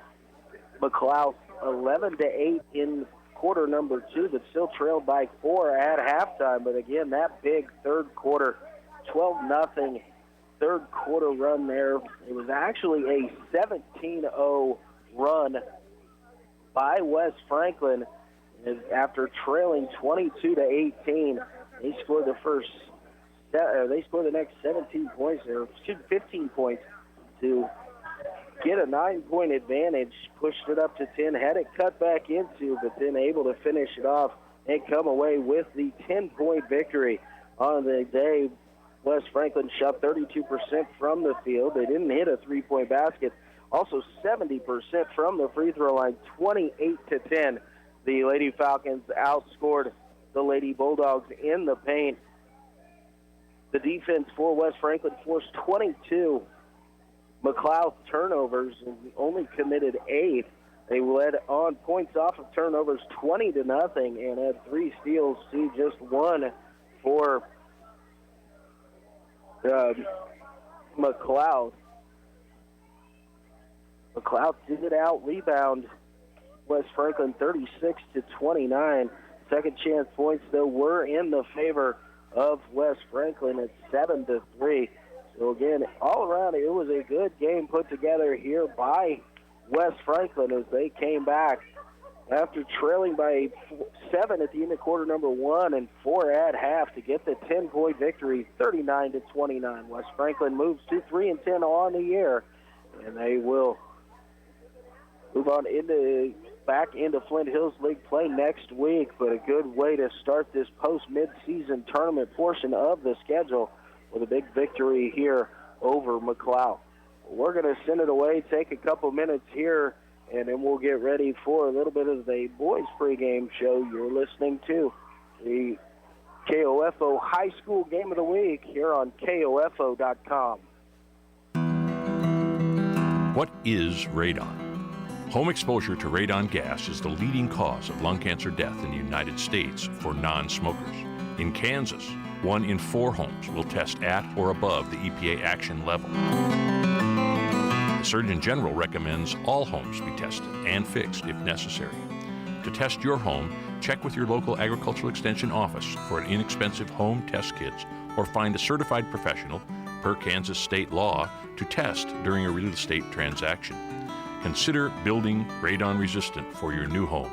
McLouth 11-8 in quarter number 2, but still trailed by 4 at halftime. But again, that big third quarter, 12-0 third quarter run there. It was actually a 17-0 run by West Franklin. After trailing 22-18, they scored the next 17 points, or 15 points to get a 9-point advantage, pushed it up to 10, had it cut back into, but then able to finish it off and come away with the 10-point victory on the day. West Franklin shot 32% from the field. They didn't hit a three-point basket. Also 70% from the free throw line, 28-10. The Lady Falcons outscored the Lady Bulldogs in the paint. The defense for West Franklin forced 22 McLouth turnovers and only committed 8. They led on points off of turnovers 20-0 and had 3 steals to just 1 for McLouth. McLouth did out-rebound West Franklin 36-29. Second chance points, though, were in the favor of West Franklin at 7-3. So, again, all around, it was a good game put together here by West Franklin as they came back after trailing by 7 at the end of quarter number 1 and 4 at half to get the 10-point victory, 39-29. West Franklin moves to 3-10 on the year, and they will move on back into Flint Hills League play next week, but a good way to start this post-mid-season tournament portion of the schedule with a big victory here over McLouth. We're going to send it away, take a couple minutes here, and then we'll get ready for a little bit of the boys pregame show. You're listening to the KOFO High School Game of the Week here on KOFO.com. What is radon? Home exposure to radon gas is the leading cause of lung cancer death in the United States for non-smokers. In Kansas, 1 in 4 homes will test at or above the EPA action level. The Surgeon General recommends all homes be tested and fixed if necessary. To test your home, check with your local agricultural extension office for an inexpensive home test kits or find a certified professional, per Kansas state law, to test during a real estate transaction. Consider building radon resistant for your new home.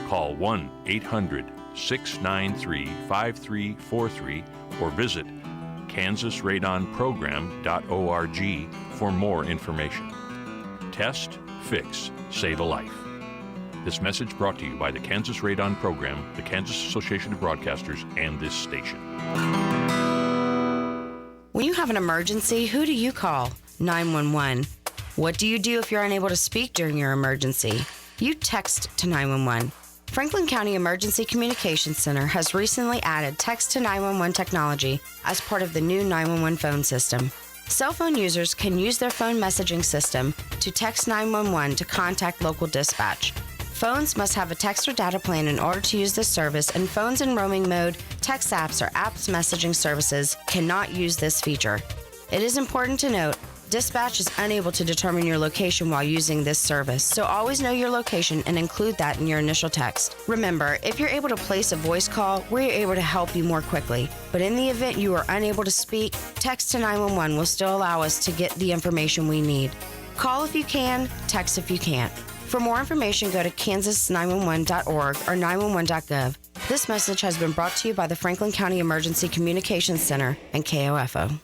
Call 1-800-693-5343 or visit kansasradonprogram.org for more information. Test, fix, save a life. This message brought to you by the Kansas Radon Program, the Kansas Association of Broadcasters, and this station. When you have an emergency, who do you call? 911. What do you do if you're unable to speak during your emergency? You text to 911. Franklin County Emergency Communications Center has recently added text to 911 technology as part of the new 911 phone system. Cell phone users can use their phone messaging system to text 911 to contact local dispatch. Phones must have a text or data plan in order to use this service, and phones in roaming mode, text apps, or apps messaging services cannot use this feature. It is important to note, dispatch is unable to determine your location while using this service, so always know your location and include that in your initial text. Remember, if you're able to place a voice call, we're able to help you more quickly. But in the event you are unable to speak, text to 911 will still allow us to get the information we need. Call if you can, text if you can't. For more information, go to kansas911.org or 911.gov. This message has been brought to you by the Franklin County Emergency Communications Center and KOFO.